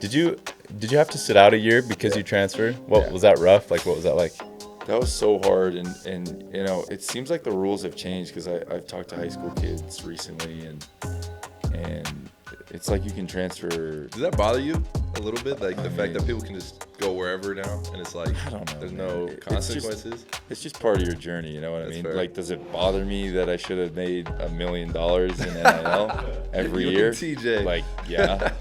Did you have to sit out a year because you transferred? What was that rough? Like, what was that like? That was so hard, and you know, it seems like the rules have changed because I've talked to high school kids recently, and it's like you can transfer. Does that bother you a little bit? Like the fact that people can just go wherever now, and it's like I don't know, there's man. no consequences. It's just part of your journey, you know what I mean? Fair. Like, does it bother me that I should have made $1 million in NIL every You year? and TJ. Like, yeah.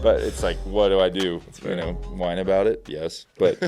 But it's like, what do I do? You know, whine about it? Yes. But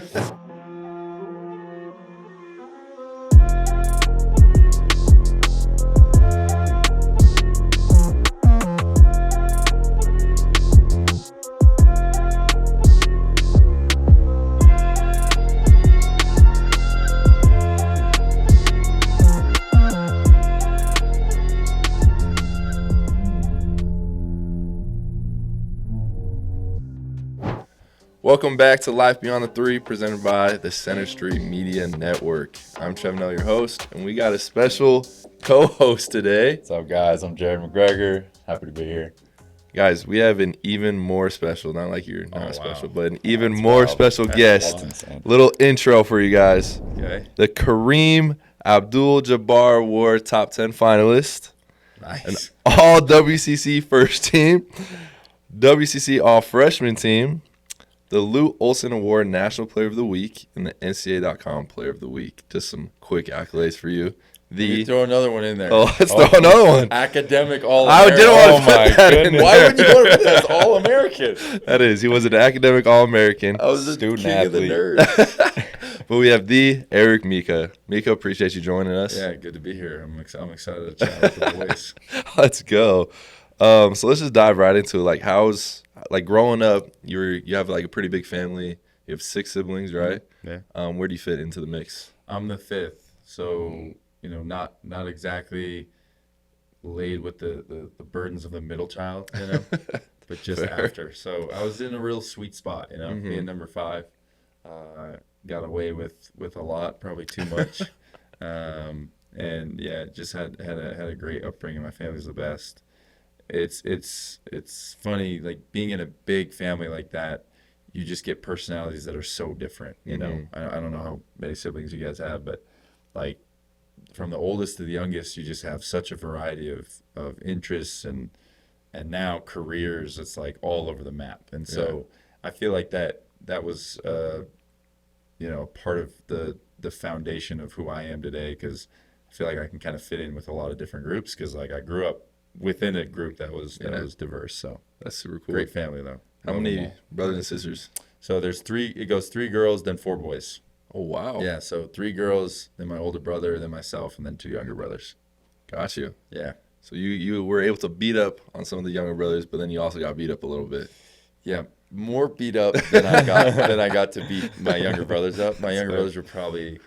Welcome back to Life Beyond the Three, presented by the Center Street Media Network. I'm Trevs, your host, and we got a special co-host today. What's up, guys? I'm Jared McGregor. Happy to be here. Guys, we have an even more special, not like you're not special, but an even That's more wild. special That's guest. insane. Little intro for you guys. okay. The Kareem Abdul-Jabbar Award Top 10 finalist. Nice. All WCC first team, WCC All Freshman team, the Lou Olson Award National Player of the Week, and the NCAA.com Player of the Week. Just some quick accolades for you. You throw another one in there. Oh, let's throw another one. Academic I All-American. didn't want to Oh my put that in goodness. Why there. would you want to put that as All-American? That is, he was an academic All-American. I was the Student king athlete. of the nerds. But we have the Eric Mika. Mika, appreciate you joining us. Yeah, good to be here. I'm excited to chat with the boys. Let's go. So let's just dive right into it. Like, how's growing up? You have like a pretty big family. You have 6 siblings, right? Yeah. Where do you fit into the mix? I'm the 5th, so you know, not exactly laid with the burdens of the middle child, you know, but just after. So I was in a real sweet spot, you know, being number 5. Got away with a lot, probably too much, and yeah, just had a great upbringing. My family's the best. It's funny, like being in a big family like that. You just get personalities that are so different, you know. I don't know how many siblings you guys have, but like from the oldest to the youngest, you just have such a variety of interests and now careers. It's like all over the map, and so I feel like that was you know, part of the foundation of who I am today, because I feel like I can kind of fit in with a lot of different groups, because like I grew up within a group that was diverse. So That's super cool. great family though. How many brothers and sisters? So there's 3. It goes 3 girls, then 4 boys. Oh, wow. Yeah, so 3 girls, then my older brother, then myself, and then 2 younger brothers. Got you. Yeah. So you were able to beat up on some of the younger brothers, but then you also got beat up a little bit. Yeah, more beat up than I got to beat my younger brothers up. My younger brothers would probably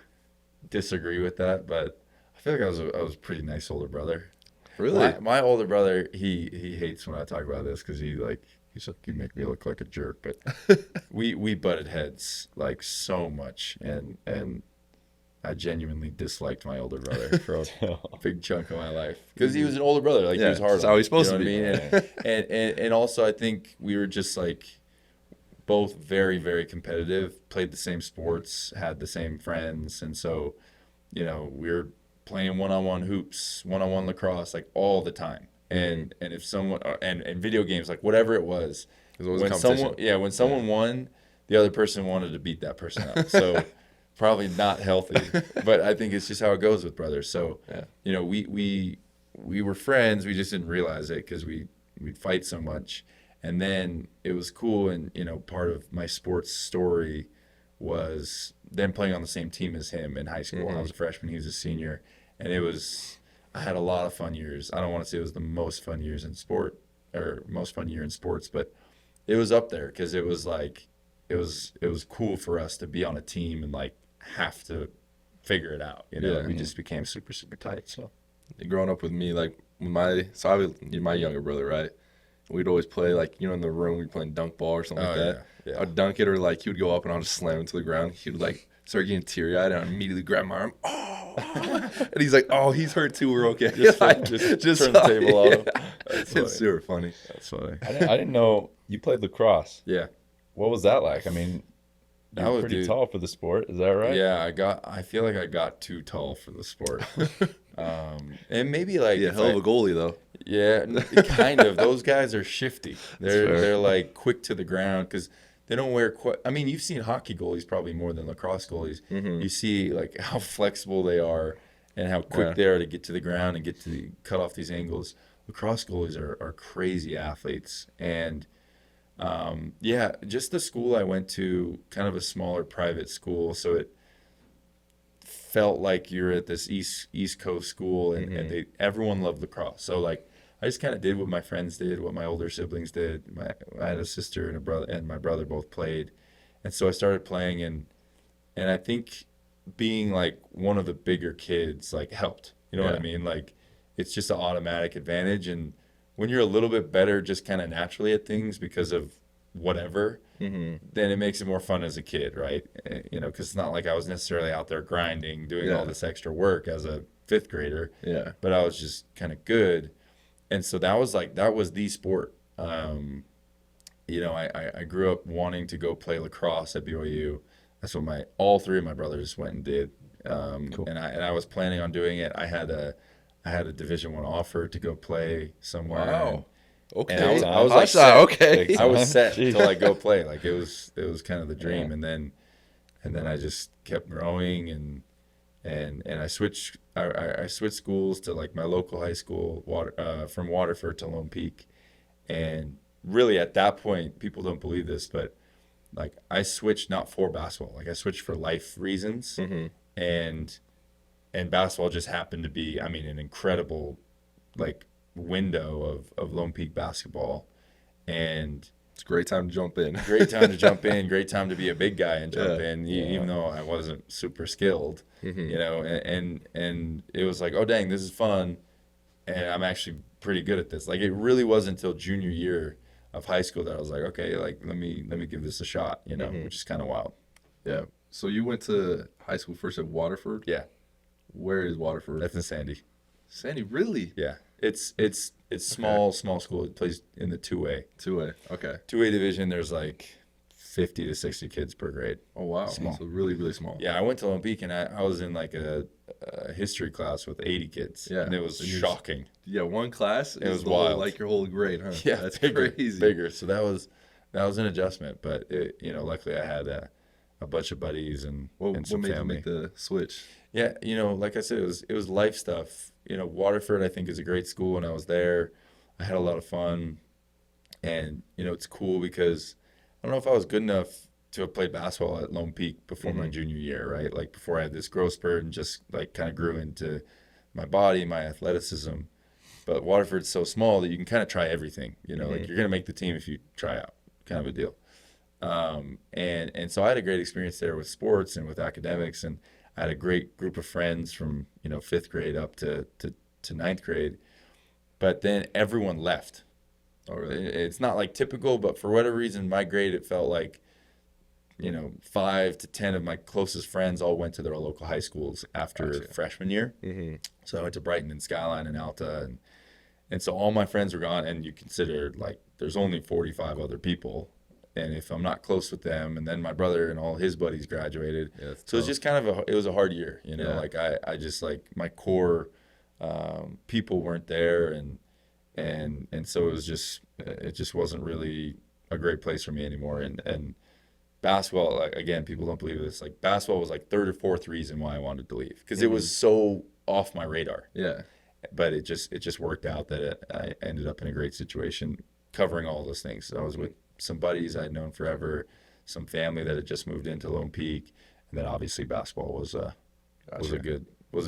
disagree with that, but I feel like I was a pretty nice older brother. Really? My older brother, he hates when I talk about this, because he's like, you make me look like a jerk. But we butted heads like so much, and I genuinely disliked my older brother for a big chunk of my life, because he was an older brother. Like, he was hard. That's how he's supposed to to be. And also, I think we were just like both very, very competitive. Played the same sports, had the same friends, and so you know, we were playing one-on-one hoops, one-on-one lacrosse, like all the time. And if someone and video games, like whatever it was, always a when competition. when someone won, the other person wanted to beat that person up. So probably not healthy, but I think it's just how it goes with brothers. So you know, we were friends. We just didn't realize it, because we'd fight so much. And then it was cool, and you know, part of my sports story was then playing on the same team as him in high school. I was a freshman, he was a senior, and I had a lot of fun years. I don't want to say it was the most fun years in sport, or most fun year in sports, but it was up there, because it was like it was cool for us to be on a team and like have to figure it out. You know, we just became super, super tight. So Growing up with me, like my younger brother, right? We'd always play, like, you know, in the room, we'd play dunk ball or something like that. Yeah. I'd dunk it, or like he would go up and I'll just slam him to the ground. He would like start getting teary-eyed, and I'd immediately grab my arm. Oh, and he's like, "Oh, he's hurt too. We're okay." Just turn the table on him. That's funny. It's super funny. That's funny. I didn't know you played lacrosse. Yeah. what was that like? I mean, That you're was, pretty dude, tall for the sport. Is that right? Yeah, I feel like I got too tall for the sport. And maybe like Yeah, hell of a goalie though. yeah, kind of. Those guys are shifty. fair. They're like quick to the ground because they don't wear quite. I mean, you've seen hockey goalies probably more than lacrosse goalies. Mm-hmm. You see like how flexible they are and how quick Yeah. they are to get to the ground and cut off these angles. Lacrosse goalies are crazy athletes. And yeah, just the school I went to, kind of a smaller private school, so it felt like you're at this East Coast school, and, everyone loved lacrosse. So like I just kind of did what my friends did, what my older siblings did. I had a sister and a brother, and my brother both played, and so I started playing, and I think being like one of the bigger kids like helped. You know what I Yeah. mean? Like it's just an automatic advantage, and when you're a little bit better just kind of naturally at things because of whatever, Mm-hmm. then it makes it more fun as a kid, right? You know, because it's not like I was necessarily out there grinding, doing all Yeah. this extra work as a fifth grader, Yeah. but I was just kind of good. And so that was the sport. You know, I grew up wanting to go play lacrosse at BYU. That's what all three of my brothers went and did. Cool. And I was planning on doing it. I had a Division I offer to go play somewhere. Wow. Okay. And I was Hot like, shot, okay. Big I was time. set Jeez. till I go play. Like it was kind of the dream, and then I just kept growing, and I switched schools to like my local high school, from Waterford to Lone Peak, and really at that point, people don't believe this, but like I switched not for basketball, like I switched for life reasons, Mm-hmm. and basketball just happened to be, I mean, an incredible like window of Lone Peak basketball, and It's a great time to jump in. great time to jump in, great time to be a big guy and jump Yeah. in, even though I wasn't super skilled, Mm-hmm. you know, and it was like, oh dang, this is fun, and I'm actually pretty good at this. Like it really wasn't until junior year of high school that I was like, okay, like let me give this a shot, you know, Mhm. which is kind of wild. Yeah. So you went to high school first at Waterford? Yeah, Where is Waterford? that's in Sandy. Sandy, really? Yeah, it's small school. It plays in the 2A. 2A. Okay. 2A division. There's like 50 to 60 kids per grade. Oh, wow. Small. So really, really small. Yeah, I went to Lone Peak, and I was in like a history class with 80 kids. Yeah. And it was And you're- shocking. Yeah, one class. It was the whole- wild. like your whole grade, huh? Yeah, That's bigger, crazy. bigger. So that was an adjustment, but you know, luckily I had a bunch of buddies and What some made family. you make the switch? Yeah, you know, like I said, it was life stuff. You know, Waterford I think is a great school, and I was there. I had a lot of fun, and you know, it's cool because I don't know if I was good enough to have played basketball at Lone Peak before my junior year, right? Like before I had this growth spurt and just like kind of grew into my body, my athleticism. But Waterford's so small that you can kind of try everything. You know, like you're gonna make the team if you try out, kind of a deal. And so I had a great experience there with sports and with academics, and I had a great group of friends from, you know, fifth grade up to ninth grade. But then everyone left. Oh, really? It's not like typical, but for whatever reason, my grade, it felt like, you know, 5 to 10 of my closest friends all went to their local high schools after Gotcha. freshman year. Mm-hmm. So I went to Brighton and Skyline and Alta, and so all my friends were gone. And you consider like there's only 45 other people, and if I'm not close with them, and then my brother and all his buddies graduated, Yeah, that's so it's tough. just kind of it was a hard year, you know. Yeah. Like I just like my core people weren't there, and so it just wasn't really a great place for me anymore. And basketball, like, again, people don't believe this. Like basketball was like third or fourth reason why I wanted to leave, because it was so off my radar. Yeah. But it just worked out that I ended up in a great situation covering all those things. So I was with some buddies I had known forever, some family that had just moved into Lone Peak, and then obviously basketball was a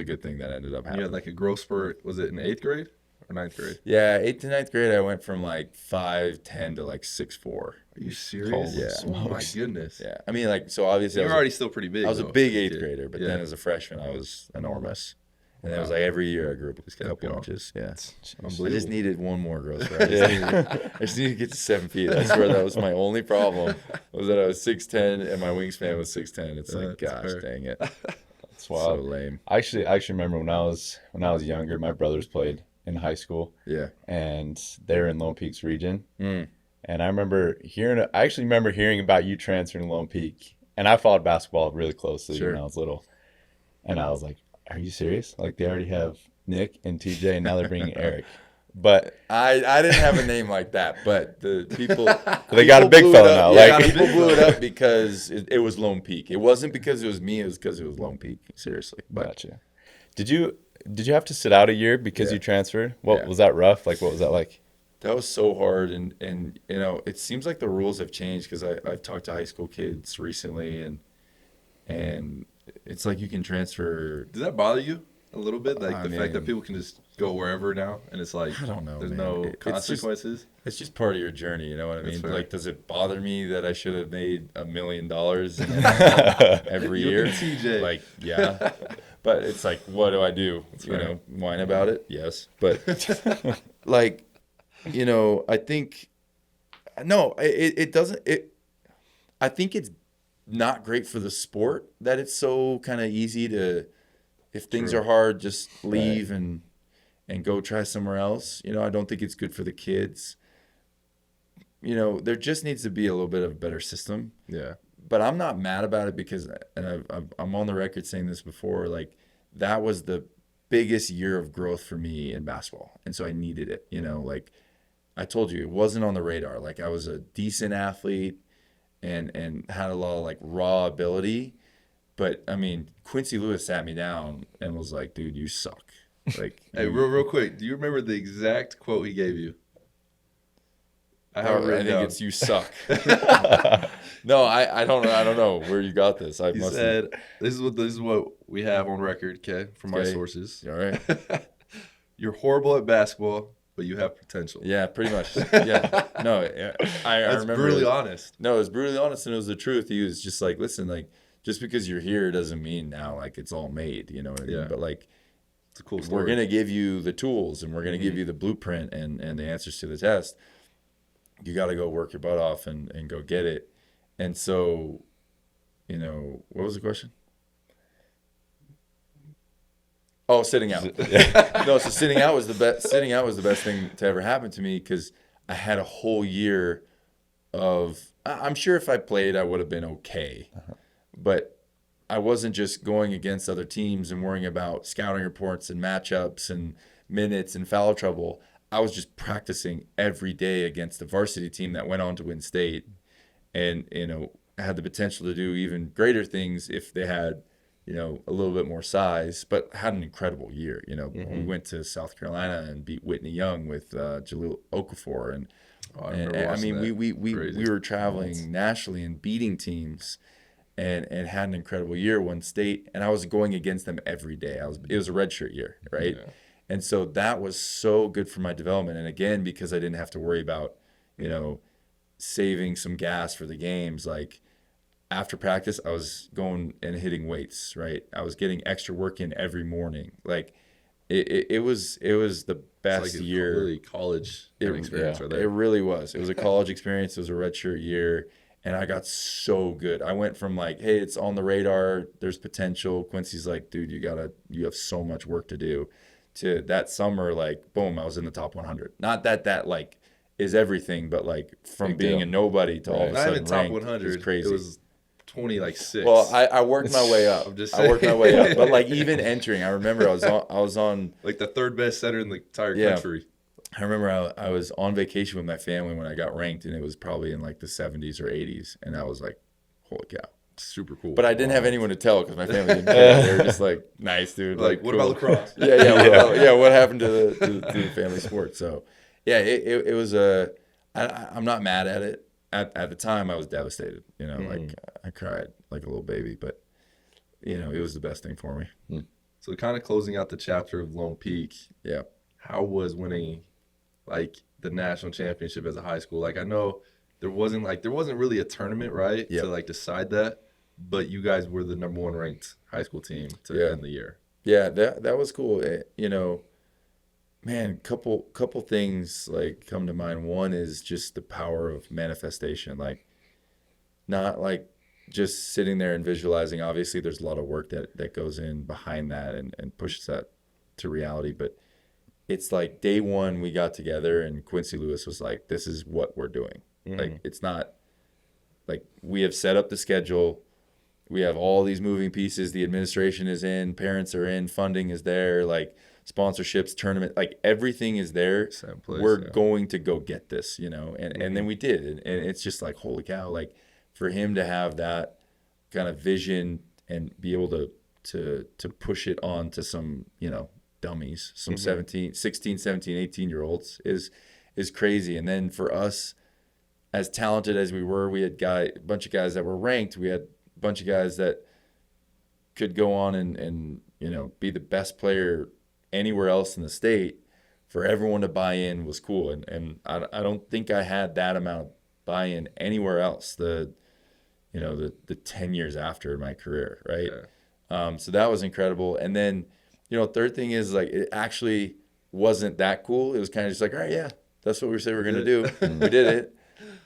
good thing that ended up You happening. had like a growth spurt. Was it in 8th grade or 9th grade? Yeah, 8th to 9th grade, I went from like 5'10" to like 6'4". Are you serious? Yeah. Oh my goodness. Yeah, I mean, like, so obviously You're already still pretty big. I was a though, big as 8th kid. grader, but Yeah. then as a freshman, I was enormous. And then it was Wow. like every year I grew up a kept couple going. inches. Yeah. I Unbelievable. just needed one more growth spurt. I just needed to get to 7 feet. That's where that was my only problem, was that I was 6'10" and my wingspan was 6'10". It's like, That's gosh, fair. dang it. That's So wild. lame. I actually remember when I was younger, my brothers played in high school, Yeah. and they're in Lone Peaks region. Mm. And I actually remember hearing about you transferring to Lone Peak. And I followed basketball really closely Sure. when I was little. And I was like, are you serious? Like, they already have Nick and TJ, and now they're bringing Eric. But I didn't have a name like that, but the people they got a big blew fella it up. now. Yeah, Like, people blew it up because it was Lone Peak. It wasn't because it was me. It was because it was Lone Peak. Seriously. But gotcha. Did you have to sit out a year because you transferred? What was that rough? Like, what was that like? that was so hard, and you know, it seems like the rules have changed because I've talked to high school kids recently, and it's like you can transfer. Does that bother you a little bit? Like I the fact that mean- people can just go wherever now, and it's like I don't know, there's man. no It's just- consequences. It's just part of your journey, you know what I That's mean? fair. Like, does it bother me that I should have made $1 million every You year? and TJ. Like, yeah. But it's like, what do I do? You know, whine about it? Yes. But, like, you know, I think, no, it doesn't, I think it's not great for the sport that it's so kind of easy to, if things True. are hard, just leave and go try somewhere else. You know, I don't think it's good for the kids. You know, there just needs to be a little bit of a better system. Yeah. But I'm not mad about it because, and I'm on the record saying this before, like, that was the biggest year of growth for me in basketball. And so I needed it, you know, like I told you, it wasn't on the radar. Like, I was a decent athlete and had a lot of like raw ability. But I mean, Quincy Lewis sat me down and was like, dude, you suck. Like, Hey, real quick, do you remember the exact quote he gave you? I have it I written think down. it's you suck. No, I don't know where you got this. I He must said, "This is what we have on record, okay, from my Okay. sources. All right. You're horrible at basketball, but you have potential." Yeah, pretty much. Yeah. No, I That's remember. brutally honest. No, it was brutally honest, and it was the truth. He was just like, listen, like, just because you're here doesn't mean now like it's all made. You know what I mean? Yeah. But like, It's a cool story. we're gonna give you the tools, and we're gonna give you the blueprint and the answers to the test. You got to go work your butt off and go get it. And so, you know, what was the question? Oh, sitting out. No, so sitting out was the best. Sitting out was the best thing to ever happen to me because I had a whole year of. I'm sure if I played, I would have been okay, but I wasn't just going against other teams and worrying about scouting reports and matchups and minutes and foul trouble. I was just practicing every day against the varsity team that went on to win state, and you know, had the potential to do even greater things if they had, you know, a little bit more size, but had an incredible year. You know, we went to South Carolina and beat Whitney Young with Jaleel Okafor, and I mean, we were traveling nationally and beating teams, and had an incredible year, won state, and I was going against them every day. It was a redshirt year, right? Yeah. And so that was so good for my development. And again, because I didn't have to worry about, you know, saving some gas for the games, like after practice, I was going and hitting weights, right? I was getting extra work in every morning. Like it was the best It's like a year. really college experience right there. It really was. It was a college experience. It was a redshirt year. And I got so good. I went from like, hey, it's on the radar. There's potential. Quincy's like, dude, you have so much work to do. To that summer, like, boom, I was in the top 100. Not that like is everything, but like from Big being deal. a nobody to all of a Not sudden even top ranked 100. is crazy. It was 20 like 6. Well, I worked my way up. I'm just I worked my way saying. up. But like even entering, I remember I was on like the third best center in the entire Yeah. country. I remember I was on vacation with my family when I got ranked, and it was probably in like the 70s or 80s, and I was like, holy cow. Super cool. But I didn't have anyone to tell because my family didn't care. They were just like, nice, dude. like, what cool. about lacrosse? Yeah. What happened to the family sport? So, yeah, it was I'm not mad at it. At the time, I was devastated. You know, like I cried like a little baby. But you know, it was the best thing for me. So kind of closing out the chapter of Lone Peak. Yeah. How was winning like the national championship as a high school? Like I know there wasn't really a tournament, right? Yep. To like decide that. But you guys were the number 1 ranked high school team to end the year. Yeah, that was cool. You know, man, couple things like come to mind. One is just the power of manifestation. Like, not like just sitting there and visualizing. Obviously, there's a lot of work that goes in behind that and pushes that to reality. But it's like day one we got together and Quincy Lewis was like, "This is what we're doing." Like, it's not like we have set up the schedule. We have all these moving pieces. The administration is in, parents are in, funding is there, like sponsorships, tournament, like everything is there. Same place, We're going to go get this, you know, and then we did. And it's just like, holy cow, like for him to have that kind of vision and be able to push it on to some, you know, dummies, some 16, 17, 18-year-olds is crazy. And then for us, as talented as we were, we had a bunch of guys that were ranked. We had a bunch of guys that could go on and you know, be the best player anywhere else in the state. For everyone to buy in was cool. And I don't think I had that amount of buy-in anywhere else the 10 years after my career, right? Yeah. So that was incredible. And then, you know, third thing is like it actually wasn't that cool. It was kind of just like, all right, yeah, that's what we said we're going to do. We did it.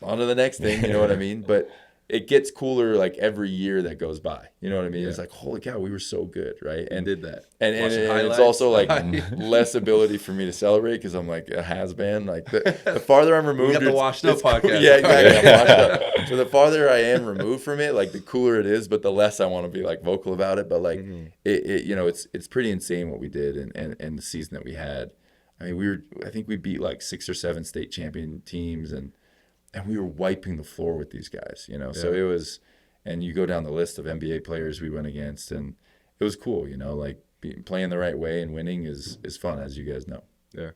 On to the next thing, you know what I mean? But it gets cooler like every year that goes by. You know what I mean? Yeah. It's like, holy cow, we were so good, right? And did that. And it's also like less ability for me to celebrate because I'm like a has-been. Like the farther I'm removed. We got the Washed Up podcast. Yeah, exactly. I'm washed up. So the farther I am removed from it, like the cooler it is, but the less I want to be like vocal about it. But like it you know, it's pretty insane what we did and the season that we had. I mean, I think we beat like 6 or 7 state champion teams and we were wiping the floor with these guys, you know. Yeah. So it was, and you go down the list of NBA players we went against, and it was cool, you know. Like playing the right way and winning is fun, as you guys know. Yeah.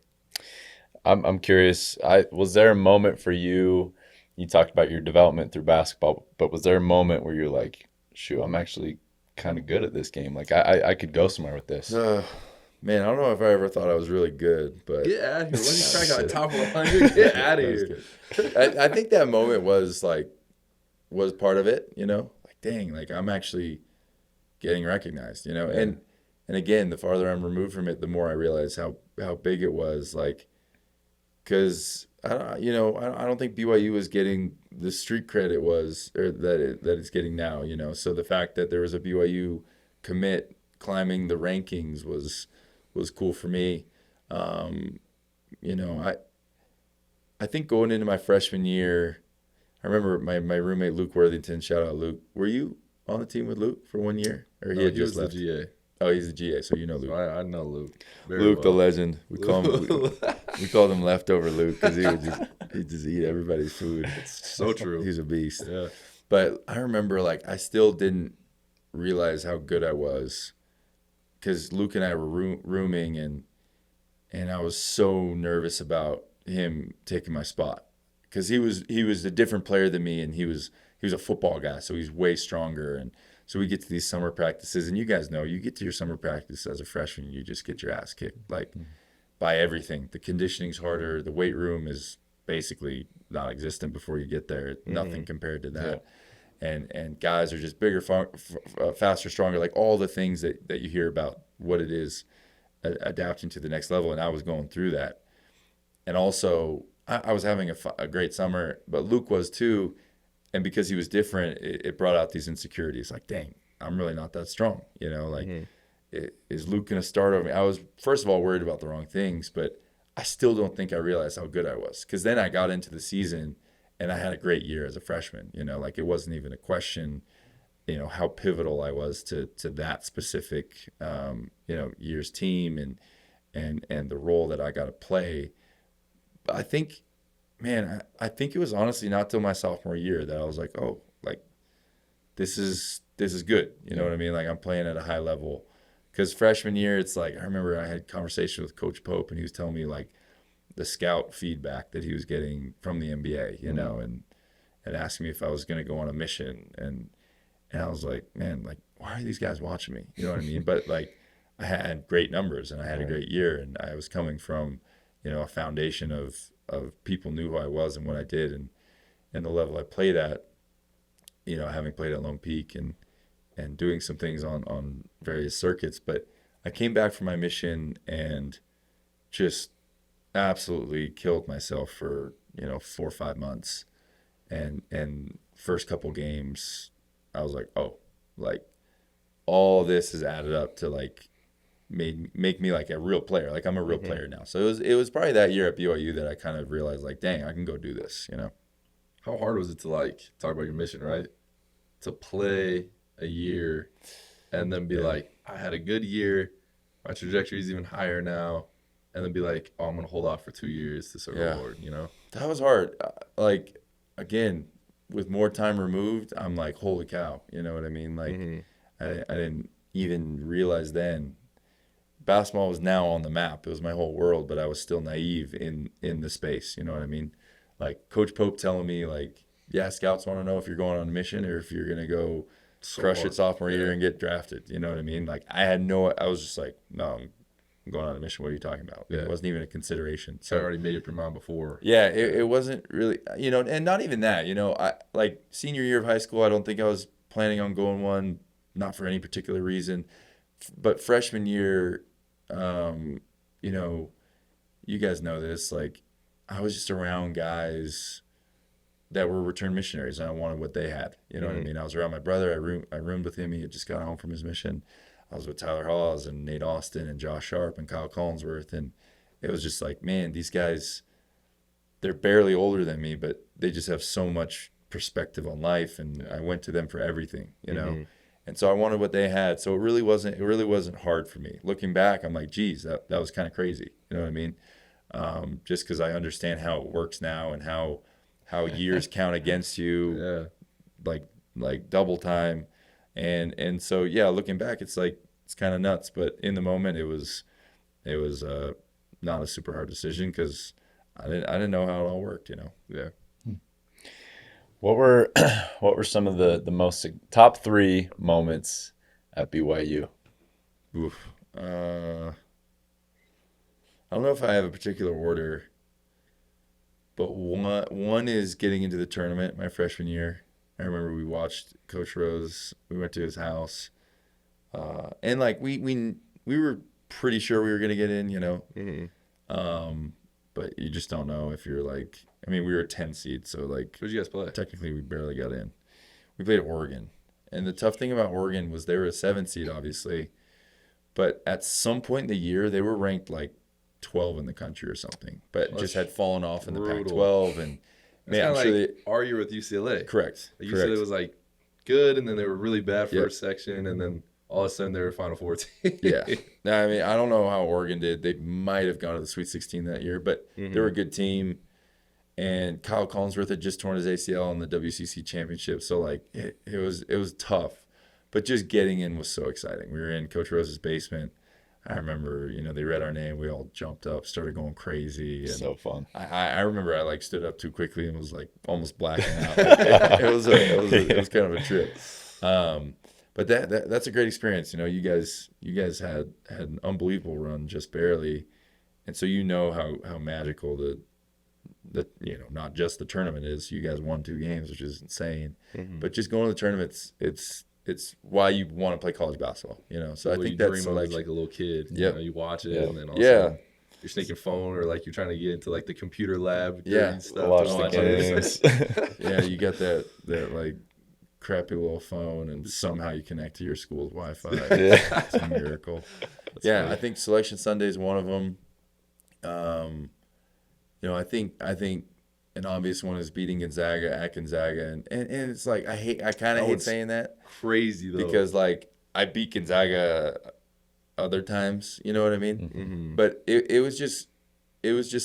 I'm curious. Was there a moment for you? You talked about your development through basketball, but was there a moment where you're like, "Shoot, I'm actually kind of good at this game. Like I could go somewhere with this." Man, I don't know if I ever thought I was really good, but get out of here. When you crack out top 100, get out of here. I think that moment was part of it, you know? Like, dang, like I'm actually getting recognized, you know? Yeah. And again, the farther I'm removed from it, the more I realize how big it was, like, because I don't think BYU was getting the street cred it was, or that it's getting now, you know? So the fact that there was a BYU commit climbing the rankings was cool for me. You know, I think going into my freshman year, I remember my roommate Luke Worthington. Shout out Luke. Were you on the team with Luke for 1 year, or he had just left? The GA. Oh, he's the GA, so you know Luke. I know Luke. Luke, well. The legend. We called him leftover Luke because he'd just eat everybody's food. It's so true. He's a beast. Yeah. But I remember like I still didn't realize how good I was. Because Luke and I were rooming, and I was so nervous about him taking my spot. Because he was a different player than me, and he was a football guy, so he's way stronger. And so we get to these summer practices, and you guys know, you get to your summer practice as a freshman, you just get your ass kicked, like by everything. The conditioning's harder. The weight room is basically non-existent before you get there. Nothing compared to that. Yeah. And guys are just bigger, faster, stronger, like all the things that you hear about what it is adapting to the next level. And I was going through that. And also, I was having a great summer, but Luke was too. And because he was different, it brought out these insecurities. Like, dang, I'm really not that strong. You know, like, is Luke going to start over me? I was, first of all, worried about the wrong things, but I still don't think I realized how good I was. Because then I got into the season, and I had a great year as a freshman, you know, like it wasn't even a question, you know, how pivotal I was to that specific, you know, year's team and the role that I got to play. But I think, man, I think it was honestly not till my sophomore year that I was like, oh, like this is good. You know what I mean? Like I'm playing at a high level. Because freshman year, it's like, I remember I had a conversation with Coach Pope, and he was telling me like, the scout feedback that he was getting from the NBA, you know, and asking me if I was going to go on a mission. And I was like, man, like, why are these guys watching me? You know what I mean? But like, I had great numbers and I had a great year, and I was coming from, you know, a foundation of people knew who I was and what I did and the level I played at, you know, having played at Lone Peak and doing some things on various circuits. But I came back from my mission and just absolutely killed myself for, you know, 4 or 5 months. And first couple games, I was like, oh, like all this has added up to like make me like a real player. Like I'm a real player now. So it was probably that year at BYU that I kind of realized like, dang, I can go do this, you know? How hard was it to like talk about your mission, right? To play a year and then be like, I had a good year, my trajectory is even higher now, and then be like, oh, I'm gonna hold off for 2 years to serve the Yeah. Lord, you know? That was hard. Like, again, with more time removed, I'm like, holy cow. You know what I mean? Like, I didn't even realize then. Basketball was now on the map. It was my whole world, but I was still naive in the space. You know what I mean? Like Coach Pope telling me, like, yeah, scouts want to know if you're going on a mission or if you're gonna go crush it sophomore year and get drafted. You know what I mean? Like, I was just like, no, I'm going on a mission. What are you talking about? Yeah. It wasn't even a consideration. So I So already made up your mind before. yeah, it wasn't really, and not even that. I like senior year of high school. I don't think I was planning on going one, not for any particular reason. But freshman year, um, you know, you guys know this. Like, I was just around guys that were returned missionaries, and I wanted what they had. You know what I mean? I was around my brother. I roomed with him. He had just got home from his mission. I was with Tyler Haws and Nate Austin and Josh Sharp and Kyle Collinsworth, and it was just like, man, these guys, they're barely older than me, but they just have so much perspective on life, and I went to them for everything, And so I wanted what they had. So it really wasn't hard for me. Looking back, I'm like, geez, that was kind of crazy. You know what I mean? Just because I understand how it works now and how years count against you, like double time, and so yeah, looking back, it's like it's kind of nuts. But in the moment, it was not a super hard decision because I didn't know how it all worked. Yeah. What were some of the most top 3 moments at BYU? Oof. I don't know if I have a particular order, but one is getting into the tournament my freshman year. I remember we watched Coach Rose. We went to his house, and like we were pretty sure we were gonna get in, but you just don't know if you're like. I mean, we were a 10 seed, so like. Who'd you guys play? Technically, we barely got in. We played Oregon, and the tough thing about Oregon was they were a 7 seed, obviously, but at some point in the year they were ranked like 12 in the country or something, but just had fallen off in the Pac-12, and man, I'm sure our year with UCLA. Correct. Like UCLA was like good, and then they were really bad first section, and then all of a sudden they were Final Four team. Yeah. I mean, I don't know how Oregon did. They might have gone to the Sweet 16 that year, but they were a good team. And Kyle Collinsworth had just torn his ACL in the WCC championship, so like it was tough, but just getting in was so exciting. We were in Coach Rose's basement. I remember, they read our name, we all jumped up, started going crazy. And So fun. I remember I like stood up too quickly and was like almost blacking out. It was kind of a trip. But that's a great experience. You guys had an unbelievable run, just barely, and so how magical the not just the tournament is. You guys won 2 games, which is insane. But just going to the tournaments, it's why you want to play college basketball. So I think that's like a little kid. You watch it, and then also you're sneaking phone, or like you're trying to get into like the computer lab. Stuff watch the games. Yeah, you got that like crappy little phone, and somehow you connect to your school's Wi-Fi. It's a miracle. I think Selection Sunday is one of them. I think an obvious one is beating Gonzaga at Gonzaga, and it's like I kind of hate saying that. Crazy though, because like I beat Gonzaga other times, you know what I mean? But it was just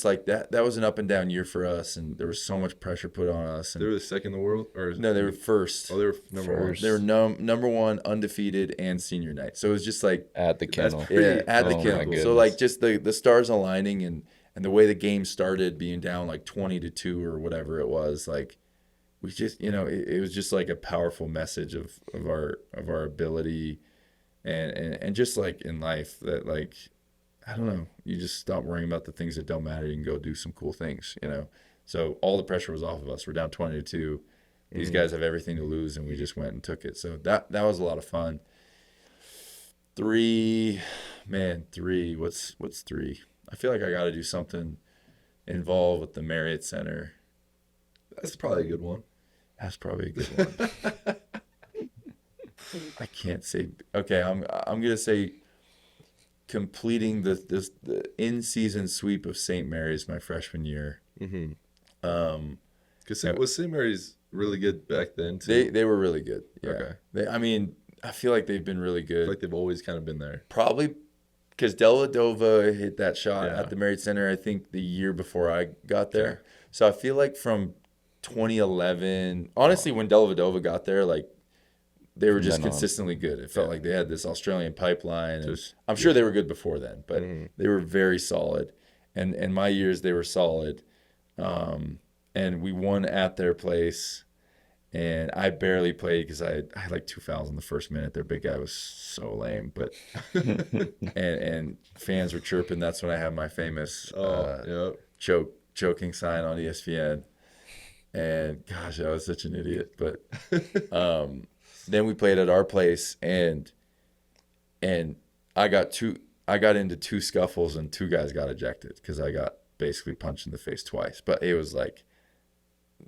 like that. That was an up and down year for us, and there was so much pressure put on us. And they were the second in the world, or no, they were first. Oh, they were number 1. They were number 1, undefeated, and senior night. So it was just like at the kennel. At the kennel. So like just the stars aligning and the way the game started, being down like 20-2 or whatever it was, like we just it was just like a powerful message of our ability and just like in life that like I don't know, you just stop worrying about the things that don't matter. You can go do some cool things, So all the pressure was off of us. We're down 20-2. These guys have everything to lose, and we just went and took it. So that was a lot of fun. 3. What's 3? I feel like I got to do something involved with the Marriott Center. That's probably a good one. That's probably a good one. I can't say. Okay, I'm gonna say completing the in-season sweep of St. Mary's my freshman year. Because was St. Mary's really good back then too? They were really good. Yeah. Okay. I mean, I feel like they've been really I good. feel like they've always kind of been there. Probably because Dellavedova hit that shot Yeah. at the Marriott Center, I think, the year before I got there. So I feel like from 2011, honestly, when Dellavedova got there, like, they were just consistently good. It felt like they had this Australian pipeline. And I'm sure they were good before then, but they were very solid. And my years, they were solid. And we won at their place. And I barely played because I had like 2 fouls in the first minute. Their big guy was so lame. But and fans were chirping. That's when I had my famous choking sign on ESPN. And gosh, I was such an idiot. But then we played at our place, and I got into 2 scuffles, and 2 guys got ejected because I got basically punched in the face twice. But it was like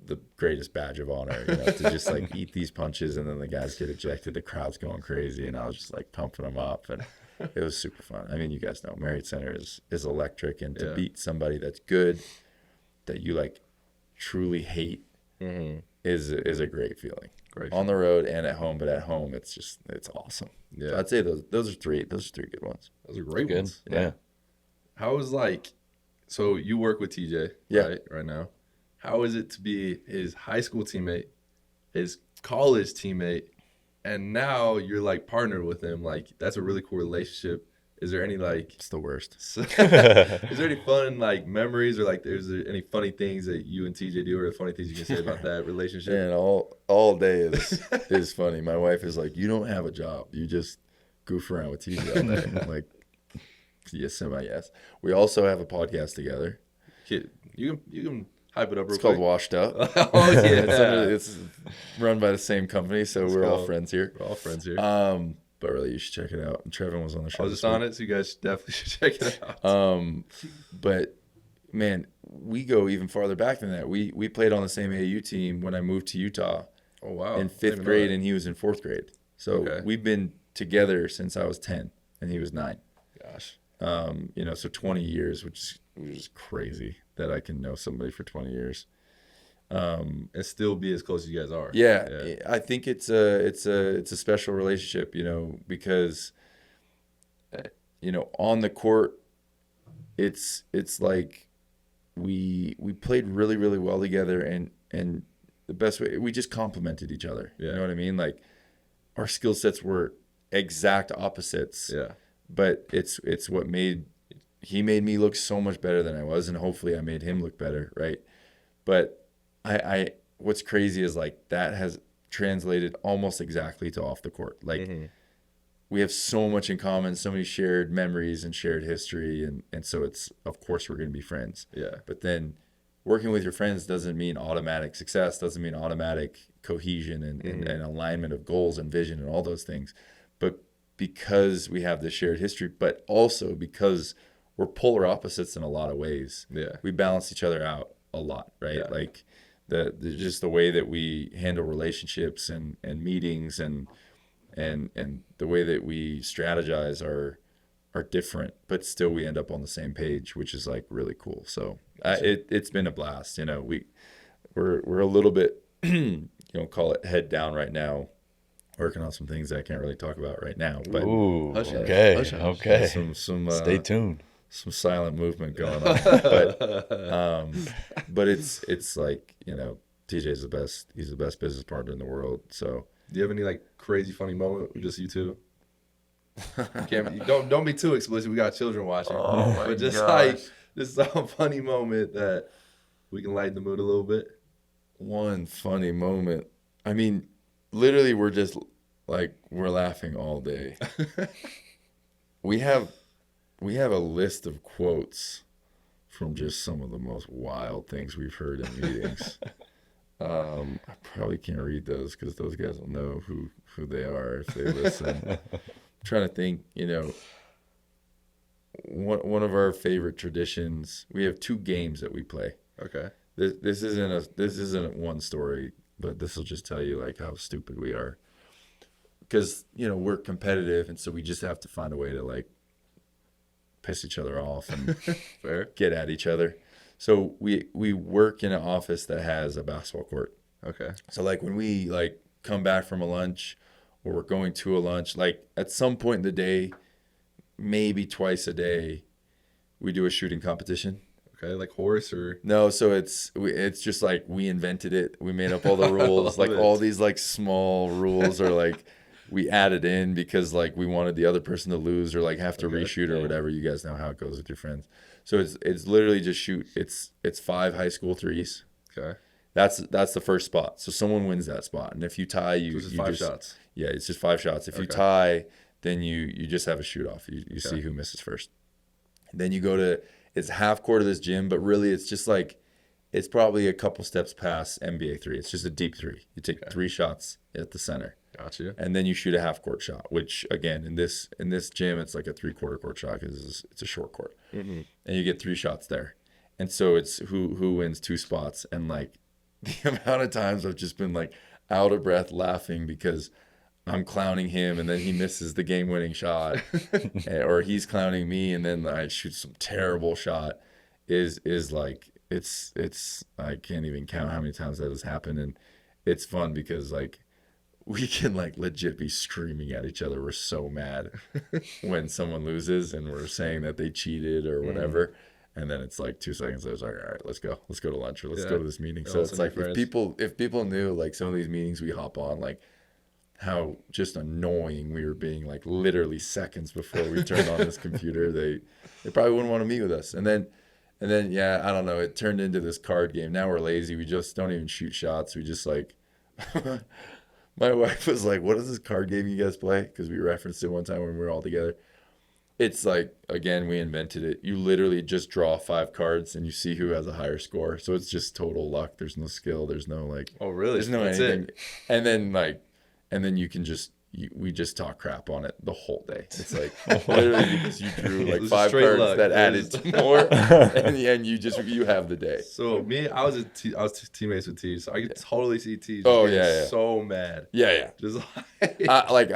the greatest badge of honor, to just like eat these punches, and then the guys get ejected, the crowd's going crazy, and I was just like pumping them up, and it was super fun. I mean, you guys know Marriott Center is electric, and to beat somebody that's good, that you like truly hate, is a great feeling. On the road and at home, but at home it's awesome. Yeah, so I'd say those are 3 good ones. Those are great Good. ones. Yeah. How is so you work with TJ right now? How is it to be his high school teammate, his college teammate, and now you're like partnered with him? Like, that's a really cool relationship. Is there any It's the worst. is there any fun memories, or like is there any funny things that you and TJ do, or funny things you can say about that relationship? Man, all day is funny. My wife is like, you don't have a job. You just goof around with TJ all day. I'm like, yes. We also have a podcast together. You can hype it up real It's called quick. Washed Up. Oh yeah. It's run by the same company, so we're all friends here. We're all friends here. But really, you should check it out. And Trevin was on the show. I was just on it, so you guys definitely should check it out. But man, we go even farther back than that. We played on the same AAU team when I moved to Utah. Oh wow! In 5th grade, and he was in 4th grade. So we've been together since I was 10, and he was 9. Gosh. So 20 years, which is crazy that I can know somebody for 20 years. And still be as close as you guys are. Yeah. I think it's a special relationship, because on the court, it's like we played really, really well together, and the best way, we just complemented each other. You know what I mean? Like, our skill sets were exact opposites. Yeah. But it's what he made me look so much better than I was, and hopefully I made him look better, right? But I what's crazy is like that has translated almost exactly to off the court. Like, we have so much in common, so many shared memories and shared history, and so it's, of course, we're going to be friends. Yeah. But then working with your friends doesn't mean automatic success, doesn't mean automatic cohesion and alignment of goals and vision and all those things. But because we have this shared history, but also because we're polar opposites in a lot of ways, we balance each other out a lot, right? Yeah. Like just the way that we handle relationships and meetings and the way that we strategize are different, but still we end up on the same page, which is like really cool. So it's been a blast. We're a little bit call it head down right now, working on some things that I can't really talk about right now. But okay. Some stay tuned. Some silent movement going on, but it's like, TJ's the best. He's the best business partner in the world. So, do you have any like crazy funny moment with just you two? Don't be too explicit. We got children watching. Oh my but just gosh. like just some funny moment that we can lighten the mood a little bit. One funny moment. I mean, literally, we're just like, we're laughing all day. We have a list of quotes from just some of the most wild things we've heard in meetings. I probably can't read those because those guys will know who they are if they listen. I'm trying to think, one of our favorite traditions, we have 2 games that we play. Okay. This isn't one story, but this will just tell you like how stupid we are. Because, we're competitive, and so we just have to find a way to like piss each other off and get at each other. So we work in an office that has a basketball court. Okay. So like when we like come back from a lunch or we're going to a lunch, like at some point in the day, maybe twice a day, we do a shooting competition. Okay, like horse or No, so it's just like we invented it. We made up all the rules, like it. all these like small rules are like we added in because like we wanted the other person to lose or like have to reshoot or whatever. You guys know how it goes with your friends. So it's literally just shoot. It's 5 high school threes. okay. That's the first spot. So someone wins that spot, and if you tie, you So it's you 5 just shots. yeah, it's just 5 shots. If you Okay. tie, then you just have a shoot off. You see who misses first. Then you go to it's half court of this gym, but really it's just like it's probably a couple steps past NBA 3. It's just a deep 3. You take 3 shots at the center, Gotcha. and then you shoot a half court shot. Which again in this gym it's like a 3/4 court shot because it's a short court, Mm-hmm. and you get 3 shots there. And so it's who wins 2 spots, and like the amount of times I've just been like out of breath laughing because I'm clowning him and then he misses the game-winning shot, or he's clowning me and then I shoot some terrible shot. Is like it's I can't even count how many times that has happened, and it's fun because like we can like legit be screaming at each other. We're so mad when someone loses and we're saying that they cheated or whatever. And then it's like 2 seconds later, it's like, all right, let's go to lunch or let's go to this meeting. So it's like if people knew like some of these meetings we hop on, like how just annoying we were being, like literally seconds before we turned on this computer, they probably wouldn't want to meet with us. And then yeah, I don't know, it turned into this card game. Now we're lazy. We just don't even shoot shots. We just like my wife was like, what is this card game you guys play? Because we referenced it one time when we were all together. It's like, again, we invented it. You literally just draw 5 cards and you see who has a higher score. So it's just total luck. There's no skill. There's no like, Oh, really? there's no That's anything. it. And then you can just, we just talk crap on it the whole day. It's like literally because you drew like It was 5 straight cards luck. that It added was- to more. And in the end, you have the day. So I was teammates with T, so I could totally see T. Oh, getting yeah. so mad. Yeah. Just Like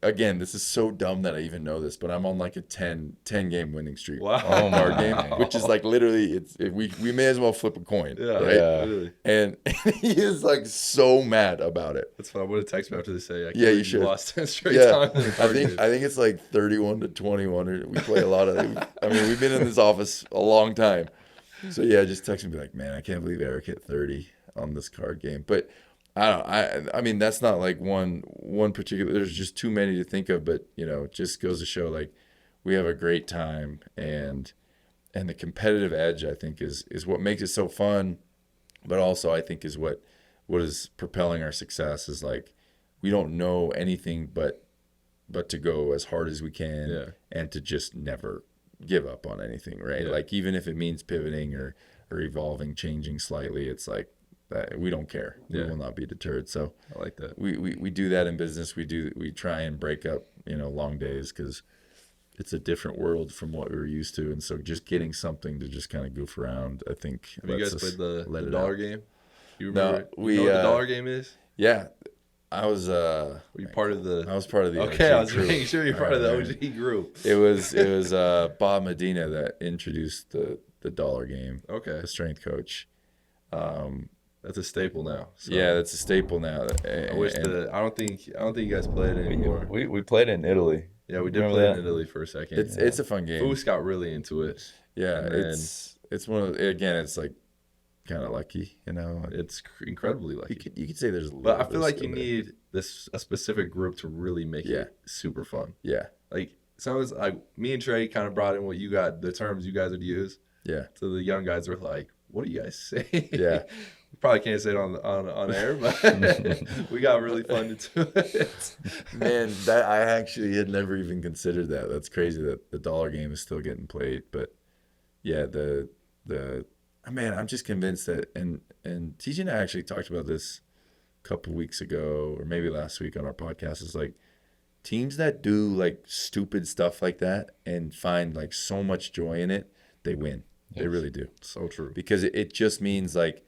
again, this is so dumb that I even know this, but I'm on like a 10 game winning streak. Wow. On our game, which is like literally we may as well flip a coin. Yeah, right? literally. And he is like so mad about it. That's fine. I'm gonna text me after this. Say, Yeah, you should. Lost 10 straight Yeah, times. I think it's like 31-21. Or we play a lot of. I mean, we've been in this office a long time. So yeah, just text me be like, man, I can't believe Eric hit 30 on this card game. But I mean, that's not like one particular. There's just too many to think of. But it just goes to show like we have a great time, and the competitive edge I think is what makes it so fun. But also I think is what is propelling our success is like we don't know anything but to go as hard as we can and to just never give up on anything, right? Like even if it means pivoting or evolving, changing slightly, it's like that we don't care. We will not be deterred. So I like that. we do that in business. We try and break up long days because it's a different world from what we were used to, and so just getting something to just kind of goof around, I think. Have you guys played the dollar game? You No, remember? You know what the dollar game is? Yeah, I was. Were you part of the? I was part of the. Okay, OG I was group. making sure you're part of the OG group. It was Bob Medina that introduced the dollar game. Okay, The strength coach. that's a staple now. So Yeah, that's a staple now. I wish I don't think you guys play it anymore. We played it in Italy. Yeah, we did Remember play that? in Italy for a second. It's a fun game. Foos got really into it. Yeah, and then- it's one of again. It's like kind of lucky, It's incredibly lucky. You could say there's, a But little I bit feel of like you skill there. need a specific group to really make it super fun. Yeah, Like sounds like me and Trey kind of brought in the terms you guys would use. yeah, So the young guys were like, "What do you guys say?" Yeah. We probably can't say it on air, but we got really fun into it. man. That I actually had never even considered that. That's crazy that the dollar game is still getting played. But yeah, man, I'm just convinced that and TJ and I actually talked about this a couple weeks ago or maybe last week on our podcast. Is like teams that do like stupid stuff like that and find like so much joy in it, they win. They really do. So true. Because it just means like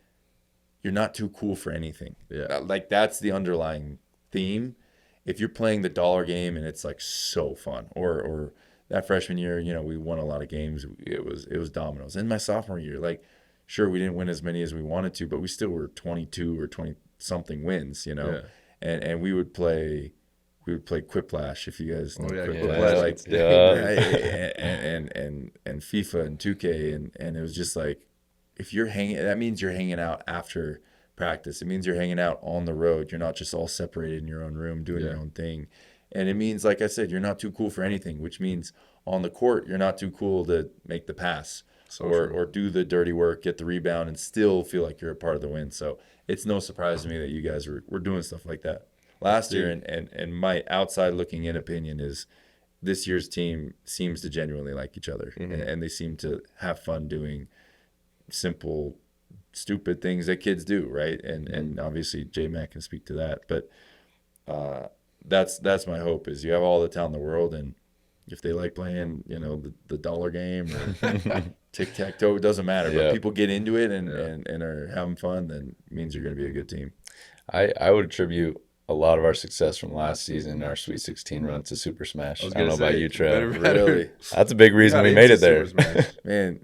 you're not too cool for anything. Yeah. Like that's the underlying theme. If you're playing the dollar game and it's like so fun, or that freshman year, we won a lot of games. It was dominoes. In my sophomore year, like, sure, we didn't win as many as we wanted to, but we still were 22 or 20 something wins, Yeah. and we would play Quiplash, if you guys know Quiplash. like Yeah. and FIFA and 2K, and it was just like, if you're hanging, that means you're hanging out after practice. It means you're hanging out on the road. You're not just all separated in your own room doing your own thing. And it means, like I said, you're not too cool for anything, which means on the court, you're not too cool to make the pass or do the dirty work, get the rebound, and still feel like you're a part of the win. So it's no surprise to me that you guys were doing stuff like that last year. And my outside looking in opinion is this year's team seems to genuinely like each other. And they seem to have fun doing simple, stupid things that kids do, right? And obviously J-Mac can speak to that. But that's my hope, is you have all the talent in the world, and if they like playing, the dollar game or tic-tac-toe, it doesn't matter. But people get into it and are having fun, then it means you're going to be a good team. I would attribute a lot of our success from last season, our Sweet 16 run, to Super Smash. I don't know about you, Trev. Really? That's a big reason we made it there. Man,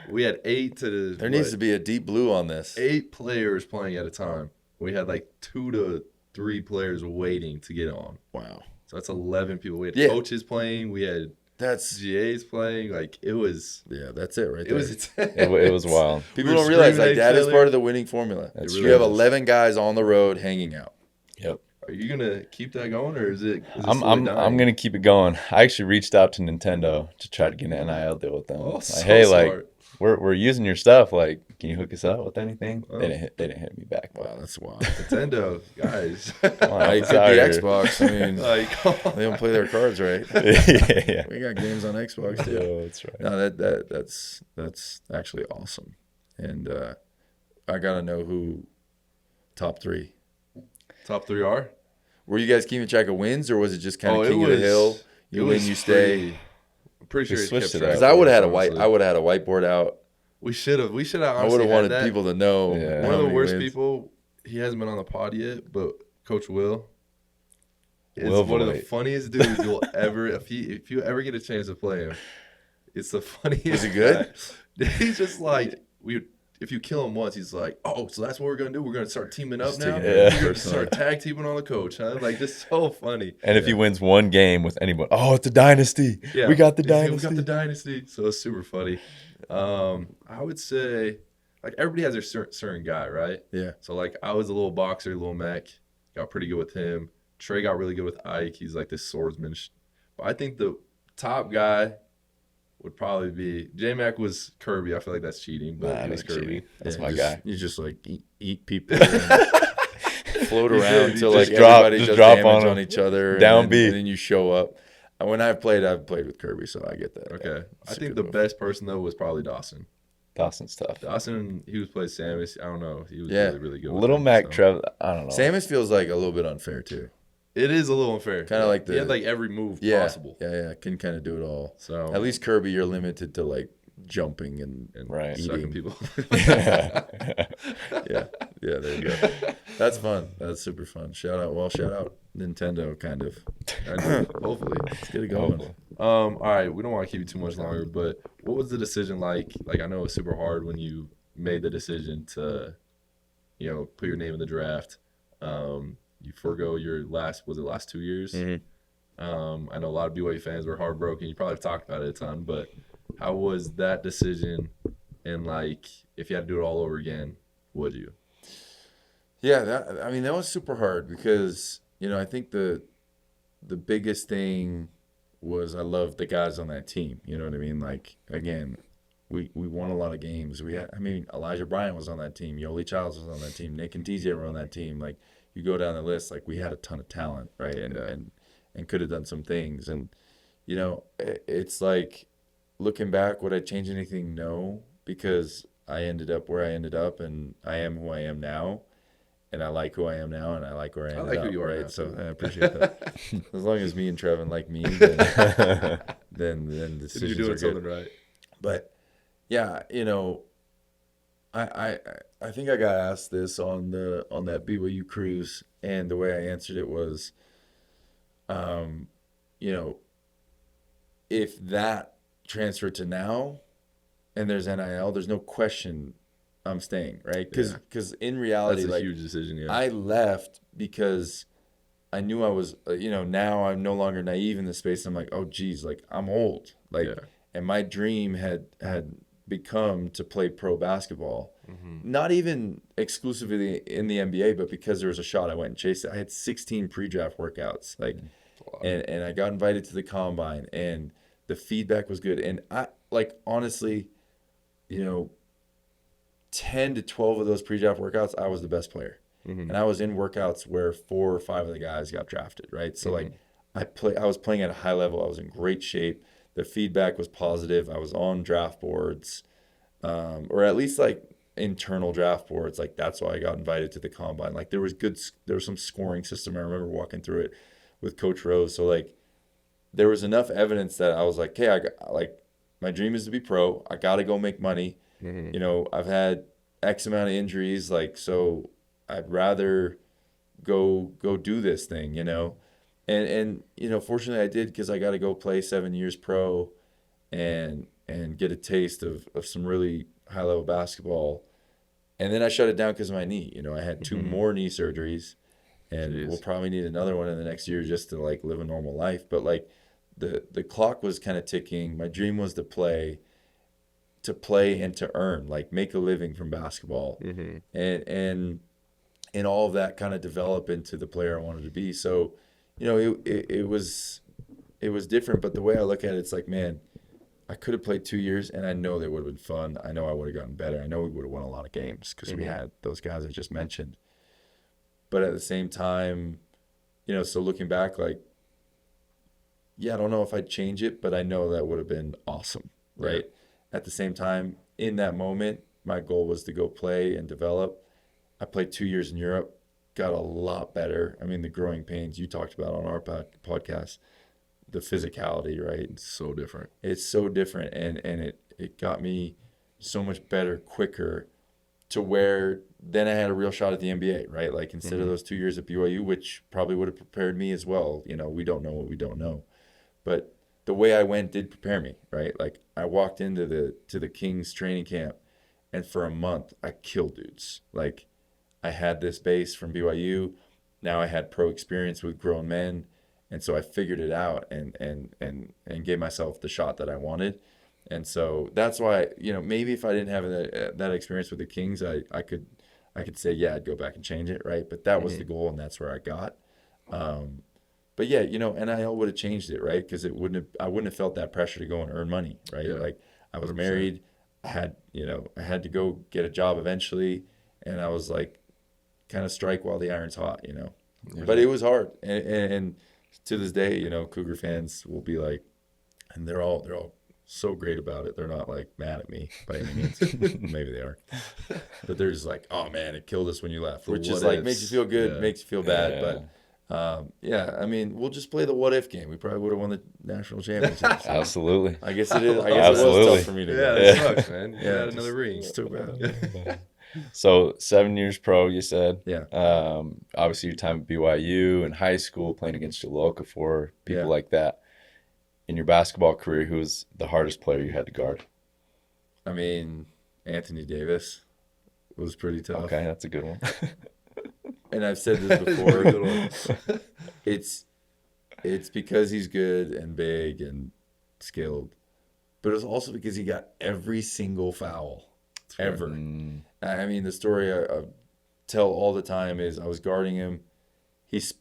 we had 8 to there needs to be a deep blue on this. 8 players playing at a time. We had like 2 to 3 players waiting to get on. Wow. So that's 11 people. We had coaches playing. We had GAs playing. Like, it was. Yeah, that's it right there. It was wild. People don't realize, like, that is part of the winning formula. You have 11 guys on the road hanging out. Yep. Are you gonna keep that going, or is it? I'm gonna keep it going. I actually reached out to Nintendo to try to get an NIL deal with them. Oh, like, so hey, smart. like we're using your stuff. Like, can you hook us up with anything? Oh. They didn't hit me back. Wow, that's wild. Nintendo guys. It could be Xbox. I mean, they don't play their cards right. Yeah. We got games on Xbox too. Yeah, that's right. No, that's actually awesome. And I gotta know who top 3. Top 3 are? Were you guys keeping track of wins, or was it just kind of king of the hill? You win, you stay. I'm pretty sure We he switched kept it up. track. Because I would have had a whiteboard out. We should have. I would have wanted people to know. Yeah. One of the worst wins. people. He hasn't been on the pod yet, but Coach Will is Will one of the Voigt. funniest dudes you'll ever. If you ever get a chance to play him, it's the funniest. Is he good? guy. He's just like if you kill him once, he's like, oh, so that's what we're gonna do. We're gonna start teaming up Just now. taking it We're personally. gonna start tag teaming on the coach, huh? Like, just so funny. And if he wins one game with anyone, oh, it's a dynasty. Yeah, We got the We dynasty. got the dynasty. So it's super funny. I would say, like, everybody has their certain guy, right? Yeah. So, like, I was a little boxer, little Mac. Got pretty good with him. Trey got really good with Ike. He's like this swordsman. But I think the top guy would probably be J-Mac was Kirby. I feel like that's cheating, but Nah, it was that ain't Kirby. cheating. That's Yeah, my just- guy. You just like eat people, and float around until like just drop- everybody just does drop damage on on each other. Down and B. and then you show up. And when I've played with Kirby, so I get that. Okay. Yeah, I it's a think good the move. best person, though, was probably Dawson. Dawson's tough. Dawson, he was playing Samus. I don't know. He was Yeah. really, really good. with Little him, Mac so. Trev, I don't know. Samus feels like a little bit unfair too. It is a little unfair. Kinda like he had like every move Yeah, possible. yeah, can kind of do it all. So At least Kirby, you're limited to like jumping and Right. sucking eating. people. Yeah, there you go. That's fun. That's super fun. Shout out Nintendo, kind of. Hopefully, let's get it going. All right, we don't want to keep you too much longer, but what was the decision like? Like, I know it's super hard when you made the decision to, put your name in the draft. You forego your last 2 years. Mhm. I know a lot of BYU fans were heartbroken. You probably have talked about it a ton, but how was that decision? And like, if you had to do it all over again, would you? Yeah, that was super hard because I think the biggest thing was I loved the guys on that team. You know what I mean? Like, again, we won a lot of games. Elijah Bryant was on that team. Yoli Childs was on that team. Nick and TJ were on that team. Like, you go down the list, like, we had a ton of talent, right? And could have done some things. And it's like, looking back, would I change anything? No, because I ended up where I ended up, and I am who I am now. And I like who I am now, and I like where I ended like up. who you are right? now. So I appreciate that. As long as me and Trevin like me, then the decisions You're doing are something good. right. But yeah, I think I got asked this on that BYU cruise, and the way I answered it was, if that transferred to now and there's NIL, there's no question I'm staying, right? Because in reality, That's a like, huge decision. Yeah. I left because I knew I was, now I'm no longer naive in the space. I'm like, oh, geez, like, I'm old. Like, and my dream had become to play pro basketball. Not even exclusively in the NBA, but because there was a shot, I went and chased it. I had 16 pre-draft workouts, like, and I got invited to the combine, and the feedback was good. And I, like, honestly, 10 to 12 of those pre-draft workouts, I was the best player. And I was in workouts where 4 or 5 of the guys got drafted, right? So like I was playing at a high level. I was in great shape. The feedback was positive. I was on draft boards, or at least like internal draft boards. Like that's why I got invited to the combine. Like there was some scoring system. I remember walking through it with Coach Rose. So like there was enough evidence that I was like, hey, my dream is to be pro. I got to go make money. I've had X amount of injuries, like, so I'd rather go do this thing, and fortunately I did, because I got to go play 7 years pro and get a taste of some really high level basketball. And then I shut it down because of my knee. I had 2 more knee surgeries, and we'll probably need another one in the next year just to like live a normal life. But like the clock was kind of ticking. My dream was to play and to earn, like make a living from basketball. And all of that kind of develop into the player I wanted to be. So, it was different. But the way I look at it, it's like, man, I could have played 2 years, and I know that would have been fun. I know I would have gotten better. I know we would have won a lot of games because we had those guys I just mentioned. But at the same time, so looking back, like, yeah, I don't know if I'd change it, but I know that would have been awesome, right? Yeah. At the same time, in that moment, my goal was to go play and develop. I played 2 years in Europe, got a lot better. I mean, the growing pains you talked about on our podcast, the physicality, right? It's so different. It's so different, and it got me so much better quicker, to where then I had a real shot at the NBA, right? Like instead of those 2 years at BYU, which probably would have prepared me as well. We don't know what we don't know. But the way I went did prepare me, right? Like I walked into the Kings training camp, and for a month I killed dudes. Like I had this base from BYU. Now I had pro experience with grown men. And so I figured it out and gave myself the shot that I wanted. And so that's why, maybe if I didn't have that experience with the Kings, I could say, yeah, I'd go back and change it, right? But that was the goal, and that's where I got. But yeah, NIL would have changed it, right? Because I wouldn't have felt that pressure to go and earn money, right? Yeah. Like I was 100%. Married, I had to go get a job eventually, and I was like, kind of strike while the iron's hot, Yeah. But it was hard, and to this day, Cougar fans will be like, and they're all so great about it. They're not like mad at me by any means. Maybe they are, but they're just like, oh man, it killed us when you left, which is like makes you feel good, makes you feel bad, yeah. But yeah, I mean, we'll just play the what if game. We probably would have won the national championship. So Absolutely. I guess it is. I guess it was tough for me to go. It sucks, man. You had another ring. It's too bad. So 7 years pro, you said. Yeah. Obviously, your time at BYU in high school, playing against Jaloka for people like that. In your basketball career, who was the hardest player you had to guard? I mean, Anthony Davis was pretty tough. Okay, that's a good one. And I've said this before. It's because he's good and big and skilled, but it's also because he got every single foul ever. I mean, the story I tell all the time is I was guarding him. He's,